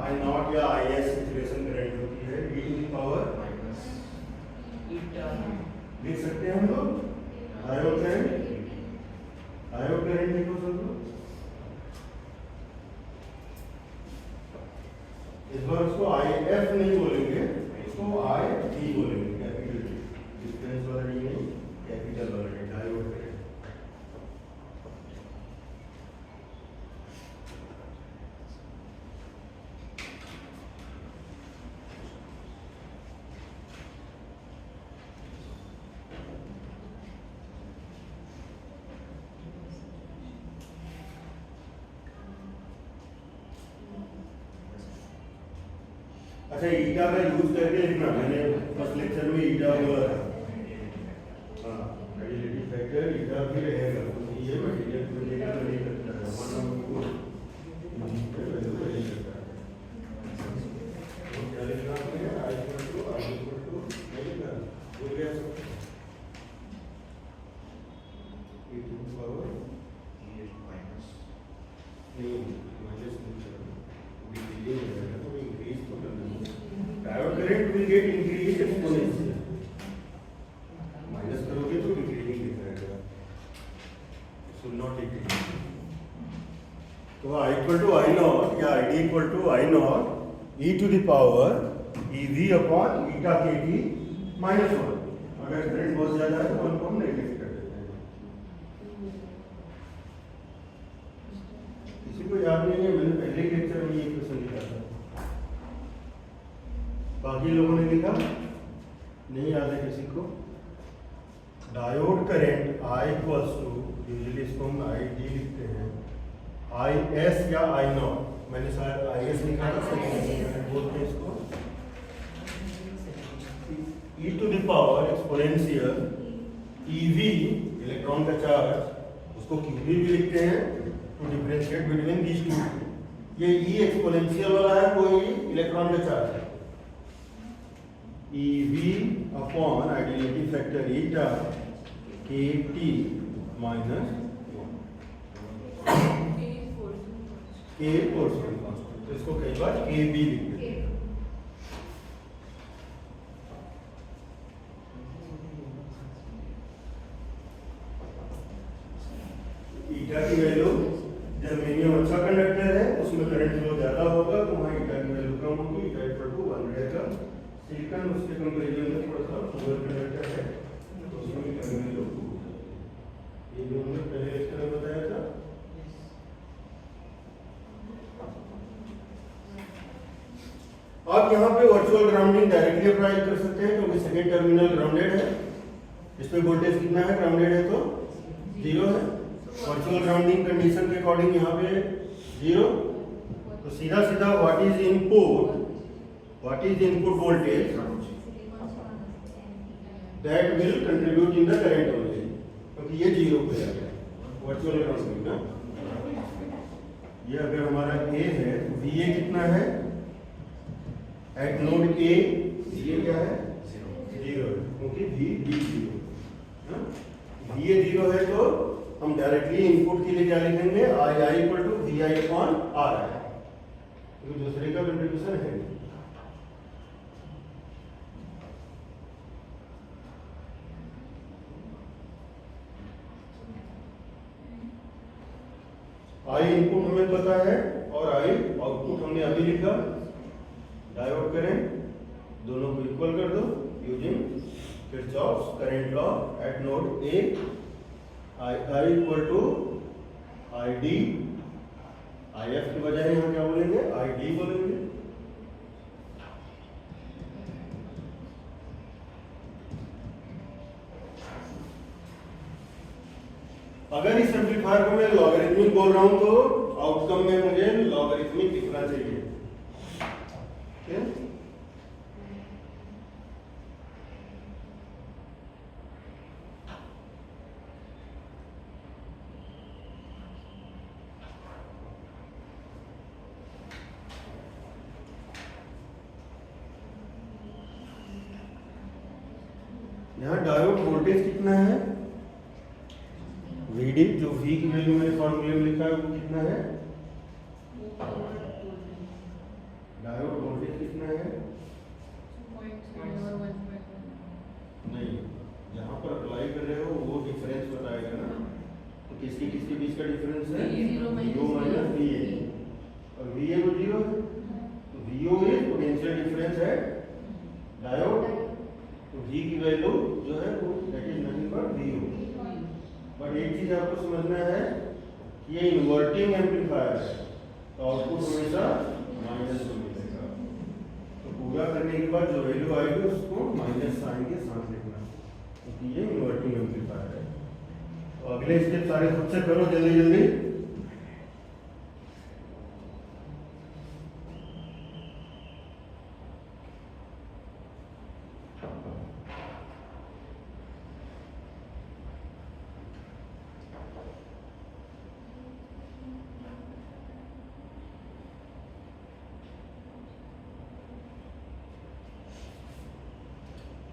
I not या आई एस इक्वेशन करंट होती है e to the power minus eta, लिख सकते हैं हम लोग डायोड करंट लिखो सब लोग। इस बार उसको आई एफ नहीं बोलेंगे, इसको आई डी बोलेंगे, कैपिटल डी, डिफरेंस वाला डी नहीं, कैपिटल वाला डी, डायोड करंट। अच्छा, ईटा का यूज करके लिखना, मैंने फर्स्ट लेक्चर में ईटा बोला था। हाँ, आइडेंटिटी फैक्टर ईटा भी रहेगा, तो ये मटेरियल को लेकर तो नहीं करता है, वन ऑफ टू वैल्यू को नहीं करता है। तो क्या लिखना आपने, आई इक्वल टू नहीं लिखना, भूल गया सब, e to the power minus नहीं, माइनस नहीं करना, डिक्रीजिंग हो जाएगा तो इंक्रीज तो करना। Diode current will get increase exponential, minus करोगे तो इंक्रीजिंग दिखाएगा, शुड नॉट इंक्रीज। तो I equal to I not या I D equal to I not e to the power e V upon eta K T minus one. अगर current बहुत ज्यादा है तो उनको हम नेगलेक्ट कर देते हैं। किसी को याद नहीं है, मैंने पहले लेक्चर में ये क्वेश्चन लिखा था, बाकी लोगों ने लिखा नहीं याद है किसी को। Diode current I equals to, usually इसको हम आई डी लिखते हैं, आई एस या आई नॉट, मैंने शायद आई एस लिखा था, बोलते हैं इसको e to the power exponential e V, electron का चार्ज, उसको क्यू वी भी लिखते हैं to differentiate between these two. ये ई एक्सपोनेंशियल वाला है, कोई इलेक्ट्रॉन का चार्ज है, e V upon identity factor eta K T minus के पोर्शन कांस्टेंट, तो इसको कई बार के बी लिखते हैं। ईटा की वैल्यू, जर्मेनियम अच्छा कंडक्टर है, उसमें करंट फ्लो ज्यादा होगा तो वहाँ ईटा की वैल्यू कम होगी, ईटा इक्वल टू 1 रहेगा। सिलिकॉन उसके कंपैरिजन में थोड़ा सा पुअर कंडक्टर है, तो उसमें भी करंट वैल्यू ये जो हमने पहले लेक्चर में बताया था। आप यहाँ पे वर्चुअल ग्राउंडिंग डायरेक्टली अप्लाई कर सकते हैं, क्योंकि सेकेंड टर्मिनल ग्राउंडेड है, इसमें वोल्टेज कितना है, ग्राउंडेड है तो 0 है। वर्चुअल ग्राउंडिंग कंडीशन के अकॉर्डिंग यहाँ पे 0, तो सीधा सीधा what is input voltage that will contribute in the current only, क्योंकि ये 0 पे आ गया वर्चुअल ग्राउंडिंग ना। ये अगर हमारा A है तो VA कितना है एट नोड A, VA क्या है 0 है, क्योंकि VB 0, VA 0 है तो हम डायरेक्टली इनपुट के लिए क्या लिखेंगे, I equal to VI upon R है, क्योंकि दूसरे का कंट्रीब्यूशन है। I इनपुट हमें पता है और I आउटपुट हमने अभी लिखा। डायोड करंट दोनों को इक्वल कर दो using Kirchhoff's current law at node A। I equal to ID, IF की बजाय यहाँ क्या बोलेंगे, ID बोलेंगे। अगर इस एम्पलीफायर को मैं लॉगरिथमिक बोल रहा हूं तो आउटकम में मुझे लॉगरिथमिक दिखना चाहिए। ठीक? यहाँ डायोड वोल्टेज कितना है, VD, जो V की वैल्यू मैंने फॉर्मूले में लिखा है वो कितना है, डायोड वोल्टेज कितना है, नहीं, जहाँ पर अप्लाई कर रहे हो वो डिफरेंस बताएगा ना, तो किसके किसके बीच का डिफरेंस है, VO माइनस VA, और VA को 0 है, तो VO इज पोटेंशियल डिफरेंस है डायोड, तो V की वैल्यू जो है वो that is nothing but VO। But एक चीज आपको समझना है कि ये इन्वर्टिंग एम्पलीफायर है, तो आउटपुट हमेशा माइनस में मिलेगा, तो पूरा करने के बाद जो वैल्यू आएगी उसको माइनस साइन के साथ लिखना, क्योंकि ये इन्वर्टिंग एम्पलीफायर है। तो अगले स्टेप सारे खुद से करो जल्दी जल्दी।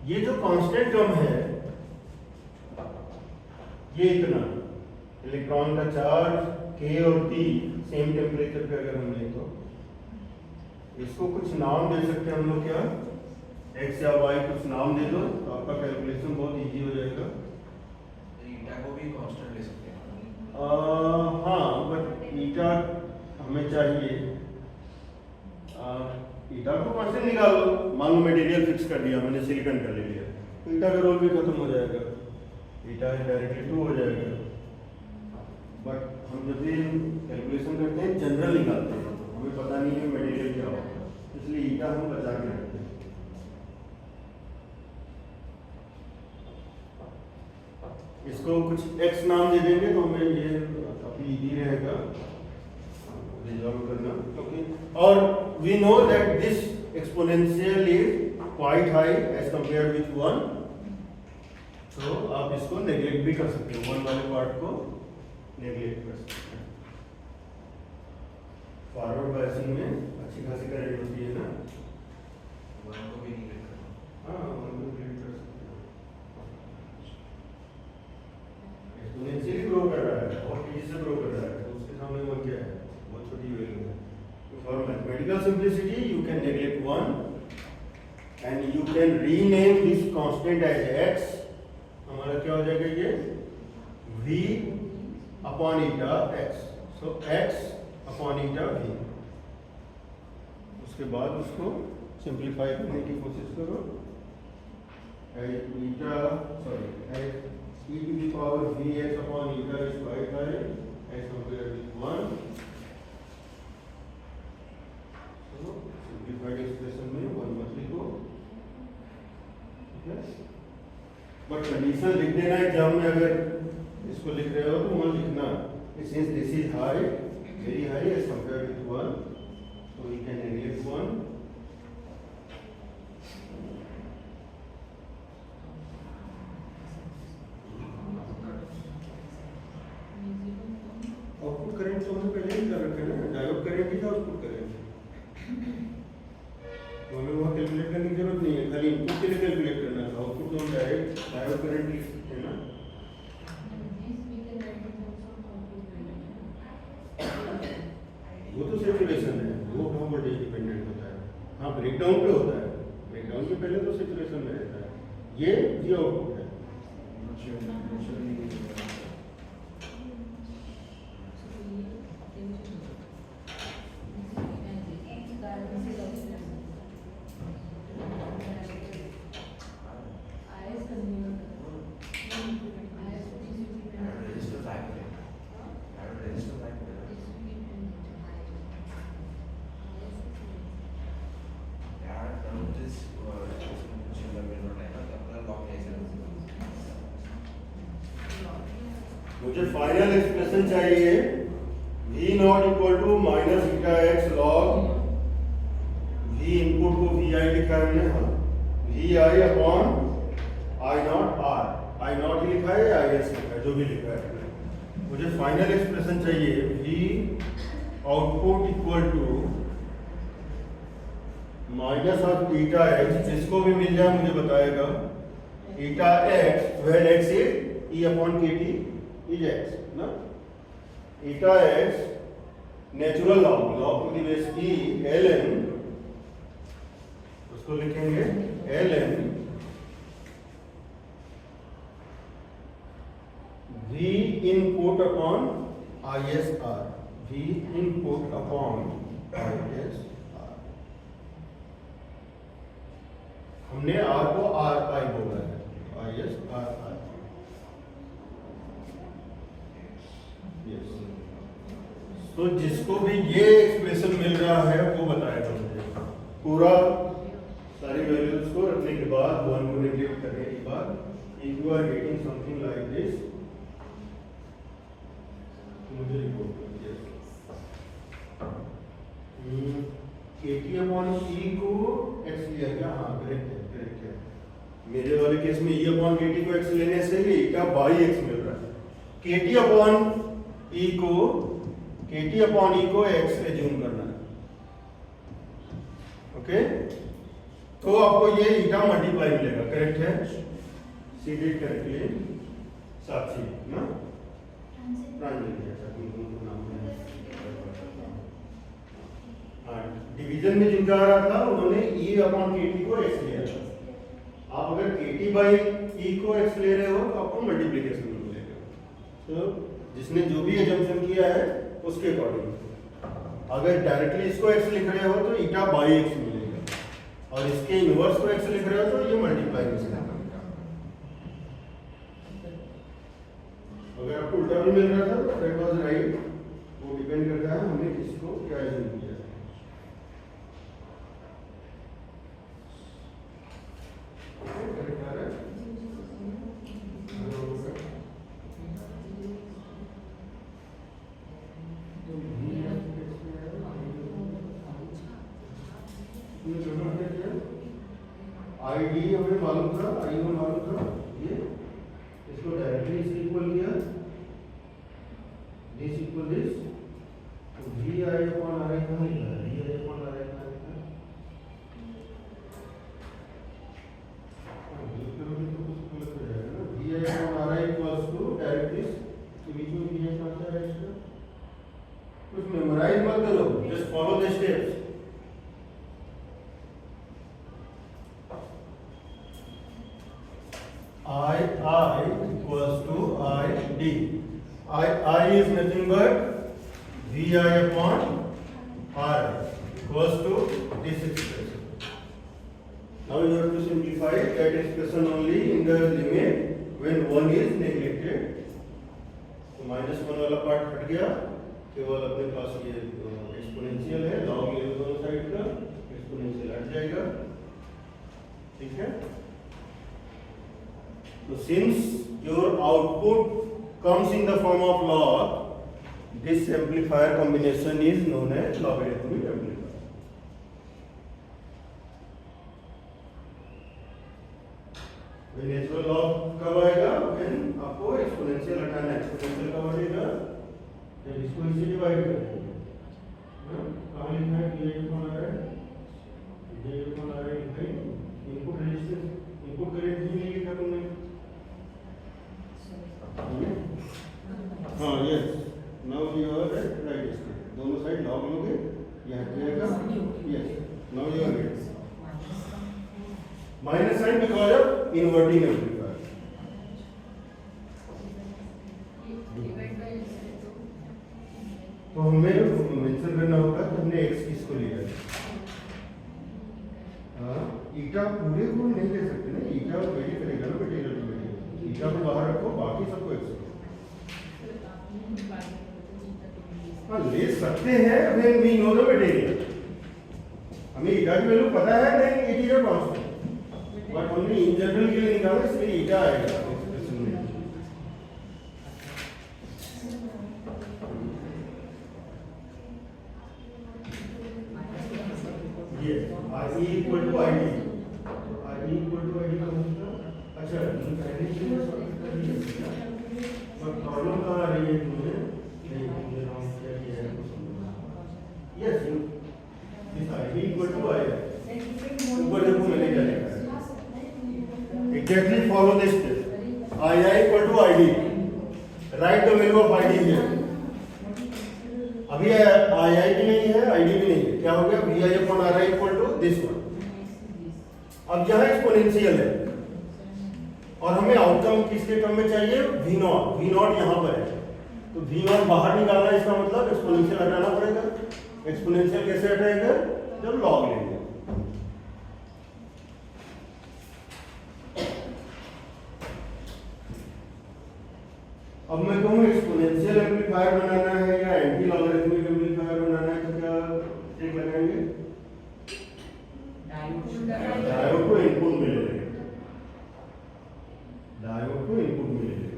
ये जो कांस्टेंट टर्म है ये इतना, इलेक्ट्रॉन का चार्ज K और T सेम टेम्परेचर पे अगर हम लें तो इसको कुछ नाम दे सकते हैं हम लोग, क्या X या Y कुछ नाम दे दो तो आपका कैलकुलेशन बहुत इजी हो जाएगा। ईटा को भी कांस्टेंट ले सकते हैं। हाँ, बट ईटा हमें चाहिए, ईटा को कांस्टेंट निकालो, मान लो मटेरियल फिक्स कर दिया मैंने, सिलिकॉन का ले लिया, तो ईटा का रोल भी खत्म हो जाएगा, ईटा डायरेक्टली 2 हो जाएगा। बट हम जब भी कैलकुलेशन करते हैं जनरल निकालते हैं, हमें पता नहीं है मटेरियल क्या होगा, इसलिए ईटा हम बचा के रखते हैं। इसको कुछ x नाम दे देंगे तो हमें ये काफी इजी रहेगा रिजॉल्व करना, क्योंकि और we know that this exponential is quite high as compared with 1, तो आप इसको नेग्लेक्ट भी कर सकते हो, 1 वाले पार्ट को नेग्लेक्ट कर सकते हैं। फॉरवर्ड बायसिंग में अच्छी खासी करंट होती है ना, 1 को भी नेग्लेक्ट करना। हाँ 1 को नेग्लेक्ट कर सकते हो, एक्सपोनेंशियली ग्रो कर रहा है और तेजी से ग्रो कर रहा है, तो उसके सामने वो क्या है, बहुत छोटी वैल्यू है। तो for mathematical simplicity you can neglect 1 and you can rename this constant as x, हमारा क्या हो जाएगा ये v upon eta x, so x upon eta v। उसके बाद उसको सिंप्लीफाई करने की कोशिश करो, eta sorry e to the power vx upon eta is quite high as compared with 1, so simplified expression में 1 मत लिखो, ठीक है। बट कंडीशन लिख देना एग्जाम में, अगर इसको लिख रहे हो तो वहाँ लिखना since this is high, very high as compared with 1, so we can neglect 1। Output current तो हमने पहले ही कर रखे हैं ना, डायोड करंट ही था आउटपुट करंट, तो हमें वहाँ कैलकुलेट करने की जरूरत नहीं है, खाली इनपुट के लिए कैलकुलेट करना था, आउटपुट तो हम डायरेक्ट डायोड करंट लिख सकते हैं ना। वो तो सैचुरेशन है, वो कहाँ वोल्टेज डिपेंडेंट होता है, हाँ ब्रेकडाउन पे होता है, ब्रेकडाउन के पहले तो सैचुरेशन में रहता है, ये आउटपुट है। रजिस्टर मुझे फाइनल एक्सप्रेशन चाहिए v not equal to minus eta X log v input को vi लिखा है हमने, हाँ vi upon I not R, I not ही लिखा है या आई एस लिखा है, जो भी लिखा है। मुझे फाइनल एक्सप्रेशन चाहिए v output equal to minus of eta X, जिसको भी मिल जाए मुझे बताएगा, eta X where X is E upon K T is X ना, eta X natural log, log to the base E L N, उसको लिखेंगे L N V input upon I S R, V input upon I S R. हमने R को R I बोला है, आई S are आई, तो जिसको भी ये एक्सप्रेशन मिल रहा है वो बताएगा मुझे। पूरा सारी वैल्यूज को रखने के बाद, वन को नेगलेक्ट करने के बाद, if you are getting something like this, मुझे रिपोर्ट करिए केटी अपॉन ई को एक्स लिया गया, हाँ करेक्ट है, करेक्ट है। मेरे वाले केस में ई अपॉन केटी को एक्स लेने से ही ईटा बाई एक्स मिल रहा है। केटी अपॉन ई को एक्स एज्यूम करना है, ओके, तो आपको ये ईटा मल्टीप्लाई मिलेगा, करेक्ट है, सीडेड करेक्टली, साक्षी ना, प्रांजलि, हाँ डिवीजन में जिनका आ रहा था उन्होंने ई अपॉन केटी को एक्स लिया था। आप अगर केटी बाई ई को एक्स ले रहे हो तो आपको मल्टीप्लिकेशन में मिलेगा, तो जिसने जो भी एजम्पशन किया है उसके अकॉर्डिंग। अगर डायरेक्टली इसको एक्स लिख रहे हो तो ईटा बाई एक्स मिलेगा, और इसके इनवर्स को एक्स लिख रहे हो तो ये मल्टीप्लाई में मिलेगा। अगर आपको उल्टा भी मिल रहा था तो दैट वाज राइट, वो डिपेंड करता है हमने किसको क्या एज्यूम किया है। आई डी हमें मालूम था, आई हमें मालूम था, ये इसको डायरेक्टली इसके इक्वल किया, दिस इक्वल दिस, तो V I upon R I कहाँ लिखा है, V I upon R I कहाँ लिखा है, तो कुछ गलत हो जाएगा ना, V I upon R I equals to directly के बीच में वी आई कहाँ है इसका, कुछ मेमोराइज मत करो, just follow the steps. I equals to ID. I is nothing but VI upon R equals to this expression. Now you have to simplify that expression only in the limit when 1 is neglected. तो -1 वाला part हट गया, केवल अपने पास ये exponential है, log ले लो दोनों साइड का, एक्सपोनेंशियल हट जाएगा, ठीक है। So since your output comes in the form of log, this amplifier combination is known as logarithmic amplifier. When natural log कब आएगा? When आपको exponential हटाना है, exponential कब हटेगा? जब इसको इससे डिवाइड करेंगे, कहाँ लिखना है? डी आई कौन आ रहा है? डी आई कौन आ रहा है? इनपुट रेजिस्टेंस, इनपुट करंट ही नहीं लिखा तुमने? हाँ yes, now you are at right state, दोनों साइड लॉग लोगे, यह हट जाएगा, yes, now you are get minus sign because of inverting amplifier. तो हमें मेंशन करना होगा कि हमने एक्स किसको लिया है। ईटा पूरे को नहीं ले सकते ना, ईटा वेरी करेगा ना बेटे, ईटा को बाहर रखो, बाकी सबको एक्स। हाँ ले सकते हैं when we know the material, हमें ईटा की वैल्यू पता है, नहीं it is a constant, but हमने इन जनरल के लिए निकाला इसलिए ईटा आएगा एक्सप्रेशन में। ये I equal to I D, I equal to I D का मतलब अच्छा पहले से सॉल्व कर दिया पर प्रॉब्लम कहाँ आ रही है तुम्हें नहीं मुझे रॉन्ग क्या किया है yes this I equal to I ऊपर देखो मैंने क्या लिखा है exactly follow this step I equal to I D right the value of I D here अभी आई भी नहीं है आई डी भी नहीं है क्या हो गया V I upon R I equal to this one अब यहाँ एक्सपोनेंशियल है और हमें आउटकम किसके टर्म में चाहिए वी नॉट यहाँ पर है तो वी नॉट बाहर निकालना है इसका मतलब एक्सपोनेंशियल हटाना पड़ेगा एक्सपोनेंशियल कैसे हटाएगा जब लॉग लेंगे अब मैं कहूँ एक्सपोनेंशियल एम्पलीफायर बनाना है या एंटी लॉगरिथमिक एम्पलीफायर बनाना है तो क्या ट्रिक लगाएंगे डायोड को इनपुट में ले लेंगे डायोड को इनपुट में ले लेंगे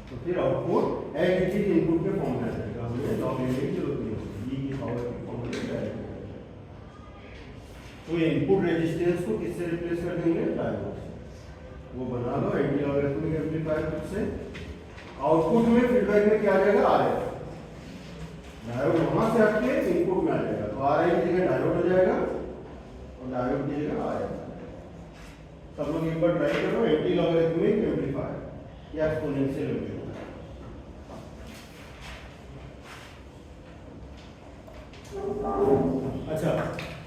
तो फिर output as it is input के फॉर्म में आ जाएगा हमें लॉग लेने की जरूरत नहीं होगी e की पावर के फॉर्म में डायरेक्ट तो इनपुट रेजिस्टेंस को किससे रिप्लेस कर देंगे डायोड से वो बना लो एंटी लॉगरिथमिक एम्पलीफायर खुद से आउटपुट में फीडबैक में क्या आ जाएगा आरएफ डायोड वहां से आपके इनपुट में आ जाएगा तो आरएफ की जगह डायोड हो जाएगा और डायोड की जगह आरएफ सब लोग एक बार ट्राई करो एंटी लॉगरिथमिक एम्पलीफायर या एक्सपोनेंशियल एम्पलीफायर अच्छा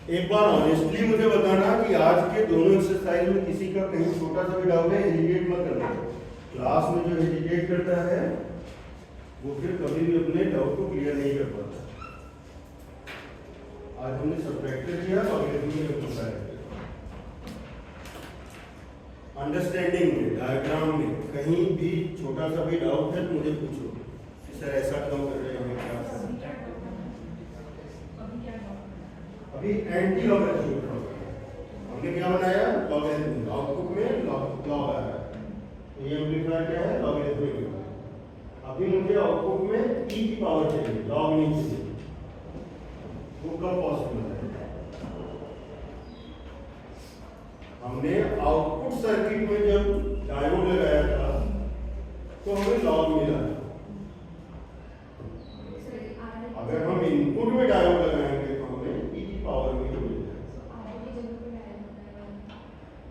एक बार ऑनेस्टली मुझे बताना कि आज के दोनों एक्सरसाइज में किसी का कहीं छोटा सा भी डाउट है हेजिटेट मत करना क्लास में जो हेजिटेट करता है वो फिर कभी भी अपने डाउट को क्लियर नहीं कर पाता आज हमने सब्ट्रैक्टर किया लॉगरिथमिक एम्पलीफायर अंडरस्टैंडिंग में डायग्राम में कहीं भी छोटा सा भी डाउट है तो मुझे पूछो कि सर ऐसा क्यों कर रहे हैं क्या अभी एंटी लॉगरिथमिक हमने क्या बनाया लॉगरिथमिक आउटपुट में लॉग आ रहा है तो ये एम्पलीफायर क्या है लॉगरिथमिक अभी मुझे आउटपुट में e की पावर चाहिए लॉग नहीं चाहिए वो कब पॉसिबल है हमने आउटपुट सर्किट में जब डायोड लगाया था तो हमें लॉग मिला अगर हम इनपुट में डायोड लगाएंगे तो हमें e की पावर में मिल जाएगा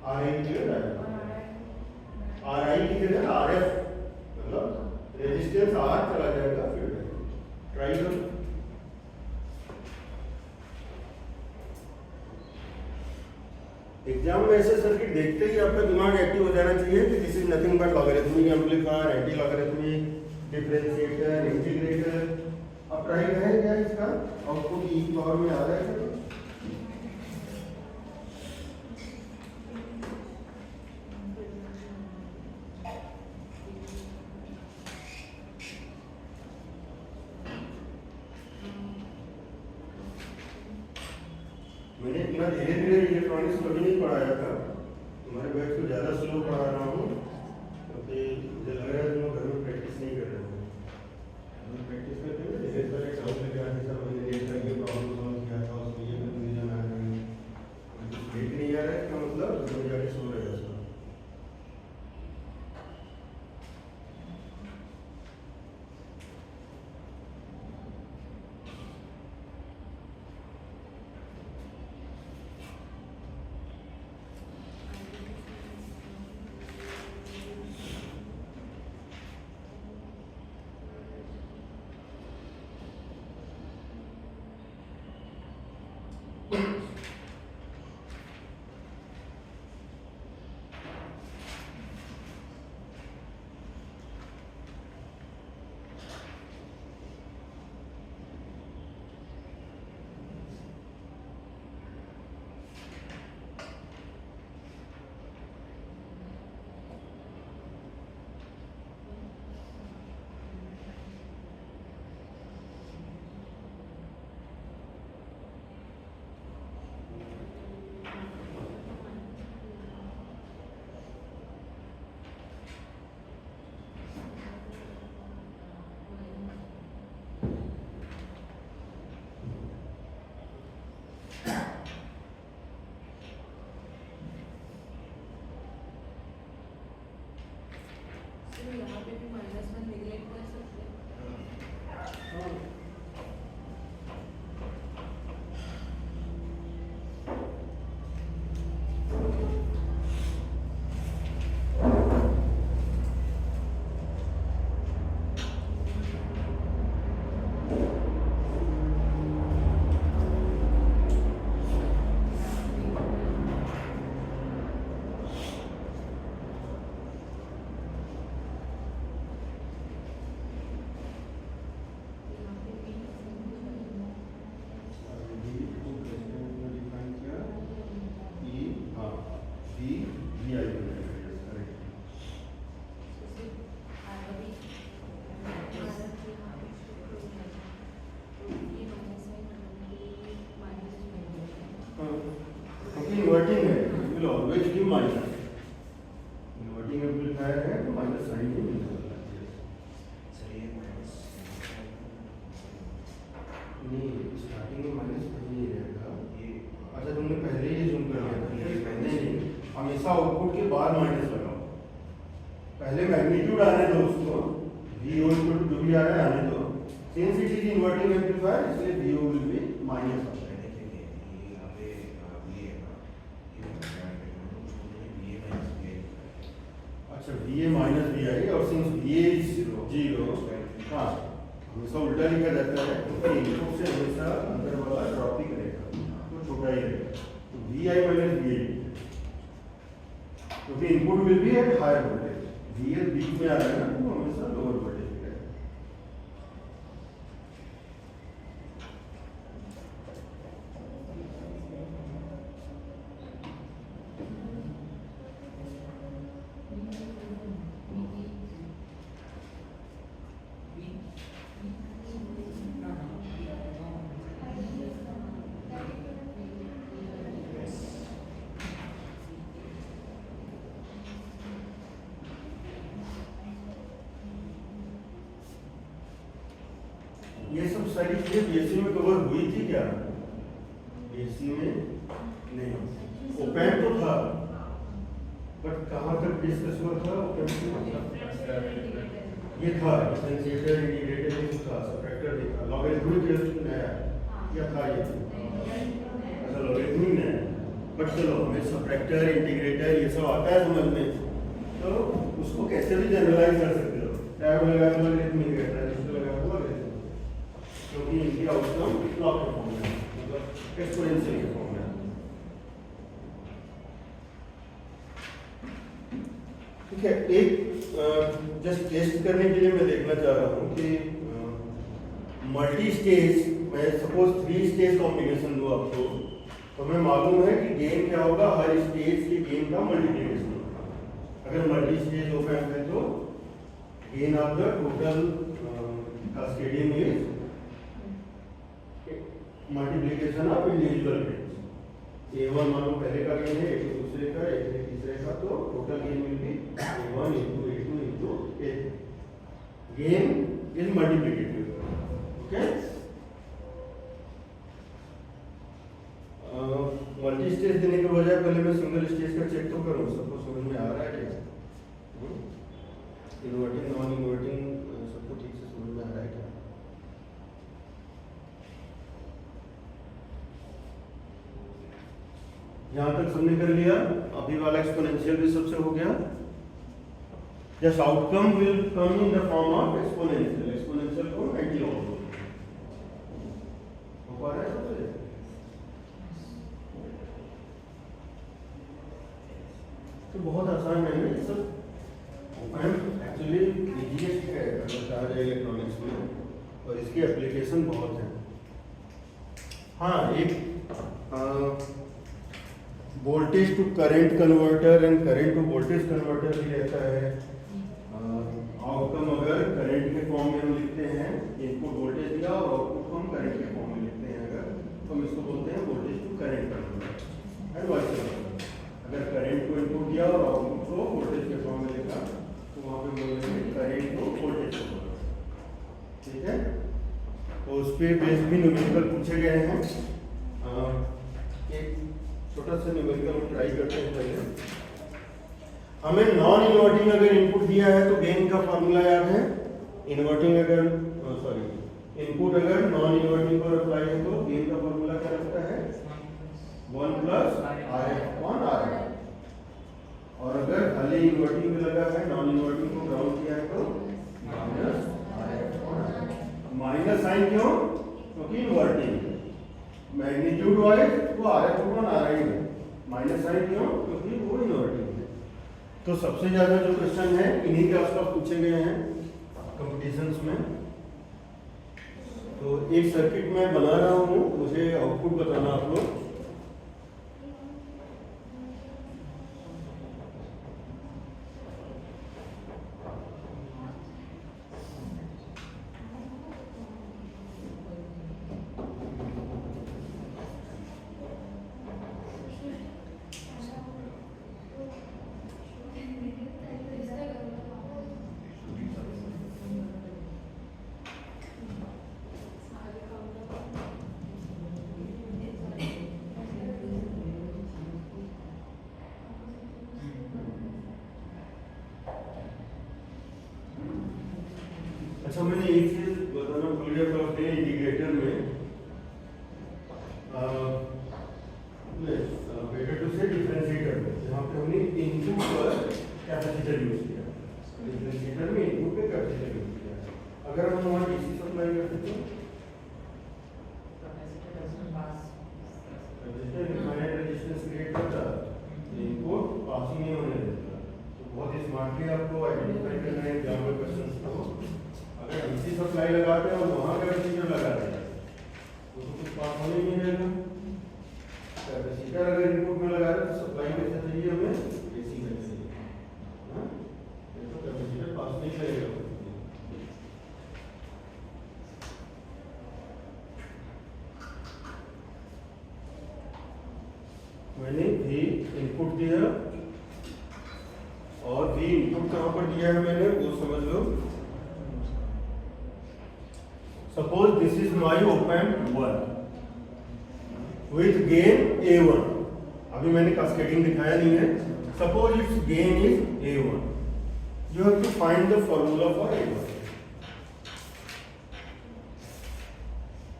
आर आई की जगह आर आई की जगह आर एफ मतलब रेजिस्टेंस आर चला जाएगा फिर ट्राई करो एग्जाम में ऐसे सर्किट देखते ही आपका दिमाग एक्टिव हो जाना चाहिए कि this is nothing but logarithmic amplifier anti logarithmic differentiator integrator अब ट्राई करें क्या इसका आउटपुट ई पावर में आ रहा है मैंने इतना धीरे धीरे इलेक्ट्रॉनिक्स कभी नहीं पढ़ाया था तुम्हारे बैच को ज़्यादा स्लो पढ़ा रहा हूँ क्योंकि मुझे लग रहा है तुम घर में प्रैक्टिस नहीं कर रहे हो प्रैक्टिस करते हुए ढेर सारे डाउट लगे आते सर मैंने नेट का ये प्रॉब्लम सॉल्व किया था उसमें ये कंफ्यूजन आ रही है कुछ देख नहीं आ रहा है इसका मतलब तुम जाके सो रहे हो उसका तो यहाँ पे भी -1 नेगलेक्ट कर सकते हैं। हाँ। यहाँ पे भी इन्वर्टिंग है, will always give minus. Inverting amplifier है तो माइनस साइन ही मिलता है। सर ये माइनस नहीं, स्टार्टिंग में माइनस कहीं नहीं रहेगा। ये अच्छा, तुमने पहले ही जूम कर लिया था। ये पहले नहीं, हमेशा आउटपुट के बाद माइनस लगाओ। पहले मैग्नीट्यूड आने दो उसको, VO इक्वल टू जो भी आ रहा है आने दो। Since it is inverting amplifier इसलिए VO विल बी माइनस। पहले के लिए ये यहाँ पे ये है ना, ये उसको मैंने VA माइनस VA अच्छा, VA माइनस VI और सिंस VA इज जीरो, हाँ हमेशा उल्टा लिखा जाता है क्योंकि इनपुट से हमेशा अंदर वाला ड्रॉप ही करेगा तो छोटा ही रहेगा। तो VI माइनस VA क्योंकि input will be at higher voltage, VL बीच में आ रहा है ना तो हमेशा लोअर वोल्टेज पे रहेगा। ये सब सारी चीजें बीएससी में कवर हुई थी क्या? बीएससी में नहीं, ओपैम्प तो था बट कहाँ तक डिस्कस हुआ था ओपैम्प में? ये था डिफरेंशिएटर, इंटीग्रेटर, ये था, सबट्रैक्टर भी था, लॉगरिथमिक नया या था ये? अच्छा, लॉगरिथमिक नया, बट चलो हमें सबट्रैक्टर, इंटीग्रेटर ये सब आता है समझ में, तो उसको कैसे भी जनरलाइज कर सकते हो। टैब लगा तो लॉगरिथमिक है, ट्रांजिस्टर लगा तो लॉगरिथमिक, क्योंकि इनकी आउटकम लॉग के फॉर्म में, मतलब एक्सपोनेंशियल के फॉर्म में। ठीक है, एक जस्ट टेस्ट करने के लिए मैं देखना चाह रहा हूँ कि मल्टी स्टेज, मैं सपोज 3 स्टेज कॉम्बिनेशन दूँ आपको, तो हमें मालूम है कि गेन क्या होगा, हर स्टेज के गेन का मल्टीप्लिकेशन होगा। अगर मल्टी स्टेज ओपैम्प है तो gain of the total cascading is multiplication of individual gains. A1 मान लो पहले का गेन है, A2 दूसरे का, A3 तीसरे का, तो total gain will be A1 into A2 into A3। Gain is multiplicative, okay. Multi stage देने के बजाय पहले मैं सिंगल स्टेज का चेक तो करूँ, सबको समझ में आ रहा है क्या? इन्वर्टिंग नॉन इन्वर्टिंग सबको ठीक से समझ में आ रहा है क्या? यहाँ तक सबने कर लिया? अभी वाला एक्सपोनेंशियल भी सबसे हो गया। Just outcome will come in the form of exponential, exponential को 90 लॉग हो पा रहा है सबसे? तो बहुत आसान है ये सब। ओपैम्प एक्चुअली इजीएस्ट है अगर कहा जाए इलेक्ट्रॉनिक्स में, और इसकी एप्लीकेशन बहुत है। हाँ, एक voltage to current converter and current to voltage converter भी रहता है। आउटकम अगर करंट के फॉर्म में हम लिखते हैं, इनपुट वोल्टेज दिया और आउटपुट को हम करंट के फॉर्म में लिखते हैं, अगर तो हम इसको बोलते हैं voltage to current converter. And vice versa, अगर करंट को इनपुट दिया और आउटपुट को वोल्टेज के फॉर्म में लिखा तो वहाँ पे बोलेंगे करंट को वोल्टेज कन्वर्टर। ठीक है, तो उस पर बेस भी न्यूमेरिकल पूछे गए हैं। एक छोटा सा न्यूमेरिकल ट्राई करते हैं पहले। हमें नॉन इन्वर्टिंग अगर इनपुट दिया है तो गेन का फॉर्मूला याद है। इन्वर्टिंग अगर इनपुट अगर नॉन इन्वर्टिंग पर अप्लाई है तो गेन का फॉर्मूला क्या रहता है 1 प्लस RF/RF। और अगर खाली इन्वर्टिंग पे लगा है नॉन इन्वर्टिंग को ग्राउंड किया है तो माइनस RF/RF। माइनस साइन क्यों? क्योंकि इन्वर्टिंग मैग्नीट्यूड वाइज वो RF/RI है। माइनस साइन क्यों? क्योंकि वो इन्वर्टिंग है। तो सबसे ज्यादा जो क्वेश्चन है इन्हीं के आसपास पूछे गए हैं कंपटीशंस में। तो एक सर्किट मैं बना रहा हूँ, मुझे आउटपुट बताना आप लोग। अच्छा, मैंने एक चीज बताना भूल गया था अपने इंटीग्रेटर में बेटर टू से डिफरेंशिएटर में, जहाँ पे हमने इनपुट पर कैपेसिटर यूज किया। डिफरेंशिएटर में इनपुट पे कैपेसिटर यूज किया। अगर हम वहाँ डीसी सप्लाई करते तो कैपेसिटर इनफाइनाइट रेजिस्टेंस क्रिएट करता, इनपुट पास ही नहीं होने देता। तो बहुत स्मार्टली आपको आइडेंटिफाई करना है एग्जाम में क्वेश्चंस को। अगर डीसी सप्लाई लगाते हैं और वहाँ कैपेसिटर लगाते हैं तो कुछ पास होने ही नहीं रहेगा। कैपेसिटर अगर इनपुट में लगा रहे तो सप्लाई कैसे चाहिए हमें? एसी में चाहिए। हाँ, ये तो कैपेसिटर पास नहीं करेगा। मैंने भी इनपुट दिया और भी इनपुट कहाँ पर दिया है मैंने वो समझ लो। Suppose this is my op-amp 1 with gain A1। अभी मैंने कास्केडिंग दिखाया नहीं है। Suppose its gain is A1। You have to find the formula for A1।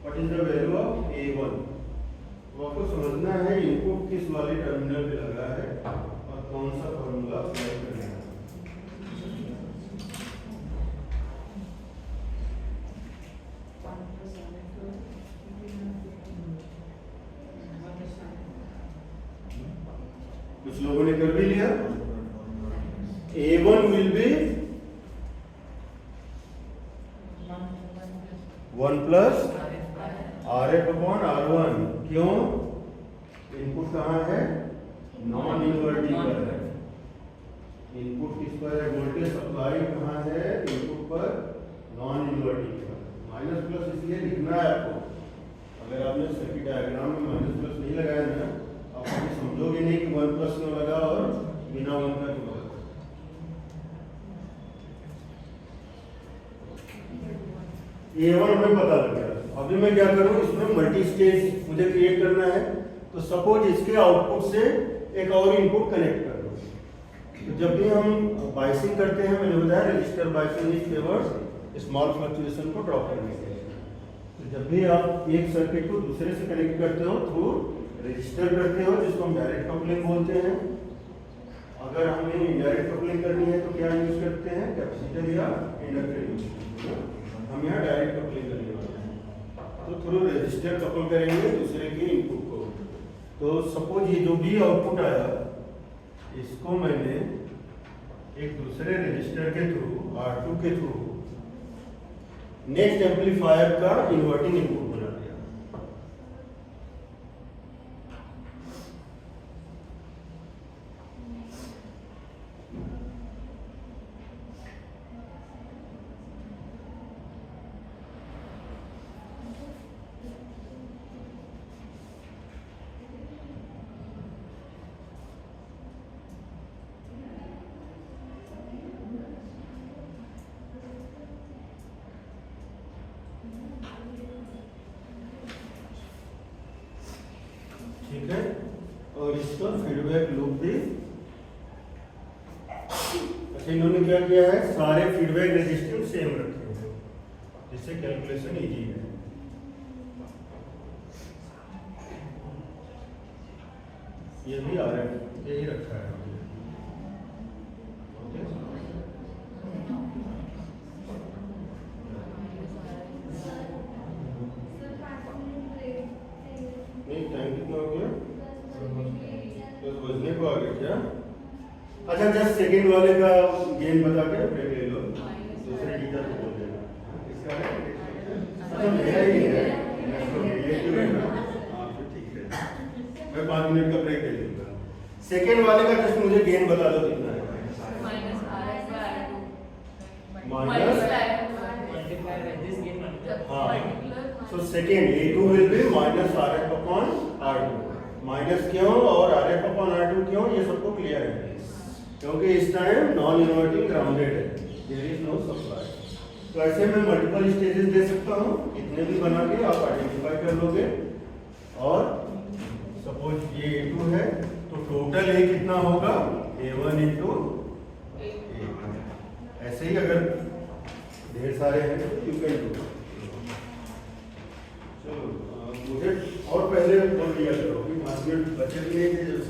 What is the value of A1? तो आपको समझना है इनपुट किस वाले टर्मिनल पे लगा है और कौन सा फॉर्मूला अप्लाई करना है। कुछ लोगों ने कर भी लिया। A1 will be 1 plus RF/R1। क्यों? इनपुट कहाँ है? नॉन इन्वर्टिंग पर है। इनपुट किस पर है? वोल्टेज सप्लाई कहाँ है? इनपुट पर नॉन इन्वर्टिंग पर। माइनस प्लस इसलिए लिखना है आपको। अगर आपने सर्किट डायग्राम में माइनस प्लस नहीं लगाया ना, आप कभी समझोगे नहीं कि 1 प्लस क्यों लगा और बिना 1 का क्यों लगा। A1 हमें पता लग गया। अभी मैं क्या करूं, इसमें मल्टी स्टेज मुझे क्रिएट करना है। तो सपोज इसके आउटपुट से एक और इनपुट कनेक्ट कर दो। तो जब भी हम बाइसिंग करते हैं, मैंने बताया register biasing is favours small fluctuation को ड्रॉप करने के लिए। तो जब भी आप एक सर्किट को दूसरे से कनेक्ट करते हो थ्रू रजिस्टर करते हो, जिसको हम डायरेक्ट कपलिंग बोलते हैं। अगर हमें इनडायरेक्ट कपलिंग करनी है तो क्या यूज करते हैं? कैपेसिटर या इंडक्टर यूज करते हैं। हम यहाँ डायरेक्ट कपलिंग करने वाले हैं तो थ्रू रजिस्टर कपल करेंगे दूसरे के इनपुट को। तो सपोज ये जो भी आउटपुट आया इसको मैंने एक दूसरे रजिस्टर के थ्रू R2 के थ्रू नेक्स्ट एम्पलीफायर का इन्वर्टिंग इनपुट बना दिया। ठीक है, और इसका फीडबैक लूप भी। अच्छा, इन्होंने क्या किया है, सारे फीडबैक रेजिस्टेंस सेम रखे हैं जिससे कैलकुलेशन इजी है। ये भी आ रहा है, यही रखा है। ओके, नहीं टाइम कितना हो गया, तो बजने को आ गया क्या? अच्छा, जस्ट सेकंड वाले का गेन बता के ब्रेक ले लो, दूसरे टीचर को बोल देना। इसका है? अच्छा, मेरा ही है, रिलेटिव है ना, हाँ तो ठीक है, मैं 5 मिनट का ब्रेक ले लूँगा। सेकंड वाले का जस्ट मुझे गेन बता दो कितना है। minus RS by R2 Minus? Multiply by this gain multiply. हाँ, particular so second A2 will be minus RF upon R2। Minus क्यों और RF upon R2 क्यों, ये सबको क्लियर है, क्योंकि इस टाइम नॉन इनवर्टिंग ग्राउंडेड है, देयर इज नो सप्लाई। तो ऐसे में मल्टीपल स्टेजेस दे सकता हूँ, इतने भी बना के आप आइडेंटिफाई कर लोगे। और सपोज ये A2 है, तो टोटल A कितना होगा, A1 into A2। ऐसे ही अगर ढेर सारे हैं तो यू कैन डू। चलो, मुझे और पहले बोल दिया करो कि 5 मिनट बचे भी नहीं थे, जब